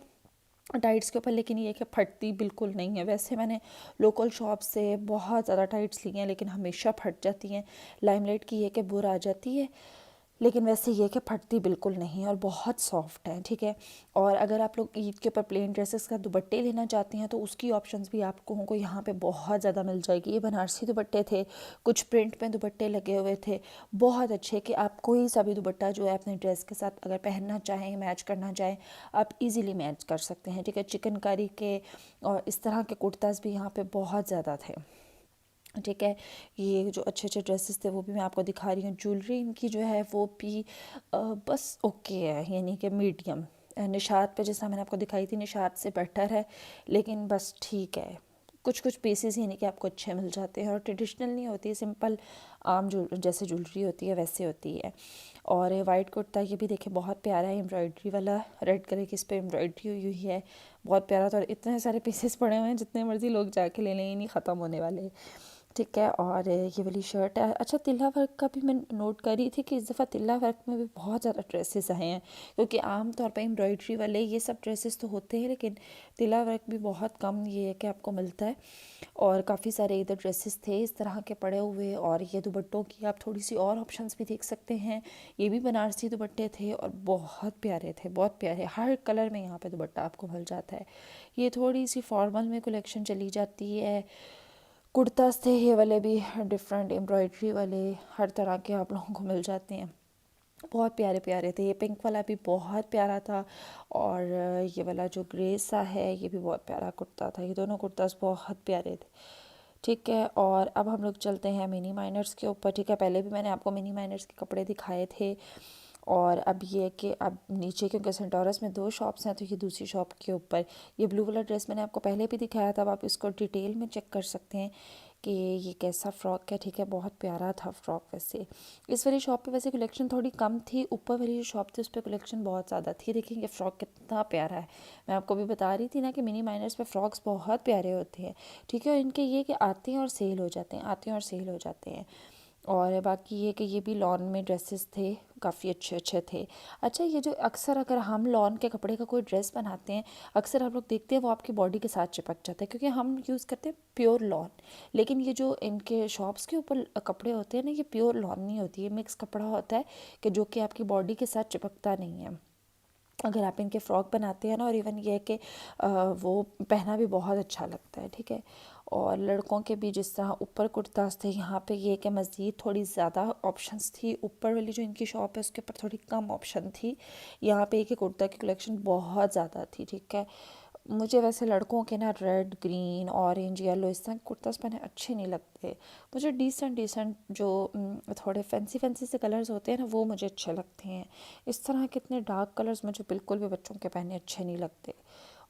टाइट्स के ऊपर, लेकिन ये कि फटती बिल्कुल नहीं है। वैसे मैंने लोकल शॉप से बहुत ज़्यादा टाइट्स ली हैं, लेकिन हमेशा फट जाती हैं। लाइमलाइट की ये कि बुर आ जाती है, लेकिन वैसे ये कि फटती बिल्कुल नहीं और बहुत सॉफ्ट है, ठीक है। और अगर आप लोग ईद के ऊपर प्लेन ड्रेसेस का दुपट्टे लेना चाहते हैं तो उसकी ऑप्शंस भी आपको यहाँ पे बहुत ज़्यादा मिल जाएगी। ये बनारसी दुपट्टे थे, कुछ प्रिंट में दुपट्टे लगे हुए थे, बहुत अच्छे, कि आप कोई सा भी दुपट्टा जो है अपने ड्रेस के साथ अगर पहनना चाहें, मैच करना चाहें, आप इजीली मैच कर सकते हैं, ठीक है। चिकनकारी के और इस तरह के कुर्ताज़ भी यहाँ पे बहुत ज़्यादा थे, ठीक है। ये जो अच्छे अच्छे ड्रेसेस थे वो भी मैं आपको दिखा रही हूँ। ज्वेलरी इनकी जो है वो भी बस ओके है, यानी कि मीडियम। निशात पे जैसा मैंने आपको दिखाई थी, निशात से बेटर है, लेकिन बस ठीक है। कुछ कुछ पीसेस यानी कि आपको अच्छे मिल जाते हैं, और ट्रेडिशनल नहीं होती, सिंपल आम जो जैसे ज्वेलरी होती है वैसे होती है। और वाइट कुर्ता ये भी देखे बहुत प्यारा है, एम्ब्रॉयडरी वाला, रेड कलर की इस पर एम्ब्रॉयडरी हुई हुई है, बहुत प्यारा था। और इतने सारे पीसेस पड़े हुए हैं, जितने मर्जी लोग जाके ले लें, ये नहीं ख़त्म होने वाले, ठीक है। और ये वाली शर्ट है। अच्छा, तिल्ला वर्क का भी मैं नोट करी थी कि इस दफ़ा तिल्ला वर्क में भी बहुत ज़्यादा ड्रेसेस आए हैं, क्योंकि आम तौर पे एम्ब्रॉयडरी वाले ये सब ड्रेसेस तो होते हैं, लेकिन तिल्ला वर्क भी बहुत कम ये है कि आपको मिलता है। और काफ़ी सारे इधर ड्रेसेस थे इस तरह के पड़े हुए। और ये दुपट्टों की आप थोड़ी सी और ऑप्शंस भी देख सकते हैं। ये भी बनारसी दुपट्टे थे और बहुत प्यारे थे, बहुत प्यारे, हर कलर में यहाँ पे दुपट्टा आपको मिल जाता है। ये थोड़ी सी फॉर्मल में कलेक्शन चली जाती है। कुर्तास थे ये वाले भी, डिफरेंट एम्ब्रॉयडरी वाले, हर तरह के आप लोगों को मिल जाते हैं, बहुत प्यारे प्यारे थे। ये पिंक वाला भी बहुत प्यारा था, और ये वाला जो ग्रे सा है ये भी बहुत प्यारा कुर्ता था। ये दोनों कुर्तास बहुत प्यारे थे, ठीक है। और अब हम लोग चलते हैं मिनी माइनर्स के ऊपर, ठीक है। पहले भी मैंने आपको मिनी माइनर्स के कपड़े दिखाए थे, और अब ये कि अब नीचे क्योंकि सेंटोरस में 2 शॉप्स हैं, तो ये दूसरी शॉप के ऊपर ये ब्लू वाला ड्रेस मैंने आपको पहले भी दिखाया था, अब आप इसको डिटेल में चेक कर सकते हैं। कि ये कैसा फ़्रॉक है, ठीक है। बहुत प्यारा था फ़्रॉक। वैसे इस वाली शॉप पे वैसे कलेक्शन थोड़ी कम थी, ऊपर वाली जो शॉप थी उस पर कलेक्शन बहुत ज़्यादा थी। देखेंगे फ़्रॉक कितना प्यारा है। मैं आपको भी बता रही थी ना कि मिनी माइनर्स पे फ़्रॉक्स बहुत प्यारे होते हैं, ठीक है। और इनके ये कि आते हैं और सेल हो जाते हैं, आते हैं और सेल हो जाते हैं। और बाकी ये कि ये भी लॉन में ड्रेसेस थे, काफ़ी अच्छे अच्छे थे। अच्छा, ये जो अक्सर अगर हम लॉन के कपड़े का कोई ड्रेस बनाते हैं, अक्सर आप लोग देखते हैं वो आपकी बॉडी के साथ चिपक जाता है, क्योंकि हम यूज़ करते हैं प्योर लॉन। लेकिन ये जो इनके शॉप्स के ऊपर कपड़े होते हैं ना, ये प्योर लॉन नहीं होती, ये मिक्स कपड़ा होता है कि जो कि आपकी बॉडी के साथ चिपकता नहीं है। अगर आप इनके फ़्रॉक बनाते हैं ना, और इवन ये है कि वो पहना भी बहुत अच्छा लगता है, ठीक है। और लड़कों के भी जिस तरह ऊपर कुर्तास थे, यहाँ पे ये कि मज़ीद थोड़ी ज़्यादा ऑप्शंस थी। ऊपर वाली जो इनकी शॉप है उसके ऊपर थोड़ी कम ऑप्शन थी, यहाँ पे एक ही कुर्ता की कलेक्शन बहुत ज़्यादा थी, ठीक है। मुझे वैसे लड़कों के ना रेड, ग्रीन, ऑरेंज, येलो इस तरह कुर्तास पहने अच्छे नहीं लगते। मुझे डिसेंट डिसेंट जो थोड़े फैंसी फैंसी से कलर्स होते हैं ना, वो मुझे अच्छे लगते हैं। इस तरह के इतने डार्क कलर्स मुझे बिल्कुल भी बच्चों के पहने अच्छे नहीं लगते।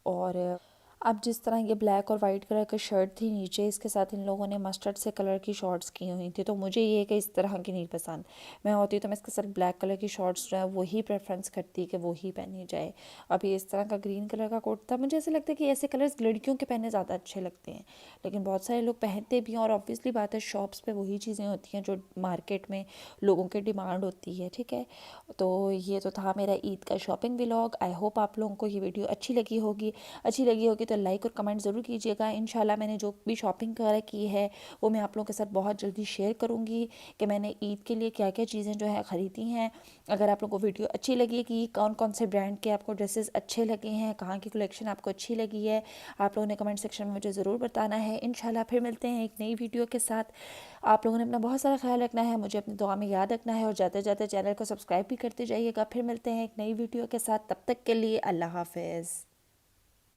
और अब जिस तरह ये ब्लैक और वाइट कलर की शर्ट थी, नीचे इसके साथ इन लोगों ने मस्टर्ड से कलर की शॉर्ट्स की हुई थी, तो मुझे ये कि इस तरह की नहीं पसंद। मैं होती तो मैं इसके साथ ब्लैक कलर की शॉर्ट्स जो है वही प्रेफरेंस करती कि वही पहनी जाए। अभी इस तरह का ग्रीन कलर का कोट था, मुझे ऐसा लगता है कि ऐसे कलर्स लड़कियों के पहने ज़्यादा अच्छे लगते हैं, लेकिन बहुत सारे लोग पहनते भी हैं। और ऑब्वियसली बात है, शॉप्स पे वही चीज़ें होती हैं जो मार्केट में लोगों की डिमांड होती है, ठीक है। तो ये तो था मेरा ईद का शॉपिंग व्लॉग। आई होप आप लोगों को ये वीडियो अच्छी लगी होगी। अच्छी लगी होगी तो लाइक और कमेंट ज़रूर कीजिएगा। इंशाल्लाह मैंने जो भी शॉपिंग वगैरह की है वो मैं आप लोगों के साथ बहुत जल्दी शेयर करूँगी कि मैंने ईद के लिए क्या क्या चीज़ें जो है ख़रीदी हैं। अगर आप लोगों को वीडियो अच्छी लगी कि कौन कौन से ब्रांड के आपको ड्रेसेस अच्छे लगे हैं, कहाँ की कलेक्शन आपको अच्छी लगी है, आप लोगों ने कमेंट सेक्शन में मुझे ज़रूर बताना है। इंशाल्लाह फिर मिलते हैं एक नई वीडियो के साथ। आप लोगों ने अपना बहुत सारा ख्याल रखना है, मुझे अपनी दुआ में याद रखना है, और जाते जाते चैनल को सब्सक्राइब भी करते जाइएगा। फिर मिलते हैं एक नई वीडियो के साथ, तब तक के लिए अल्लाह हाफ़िज़।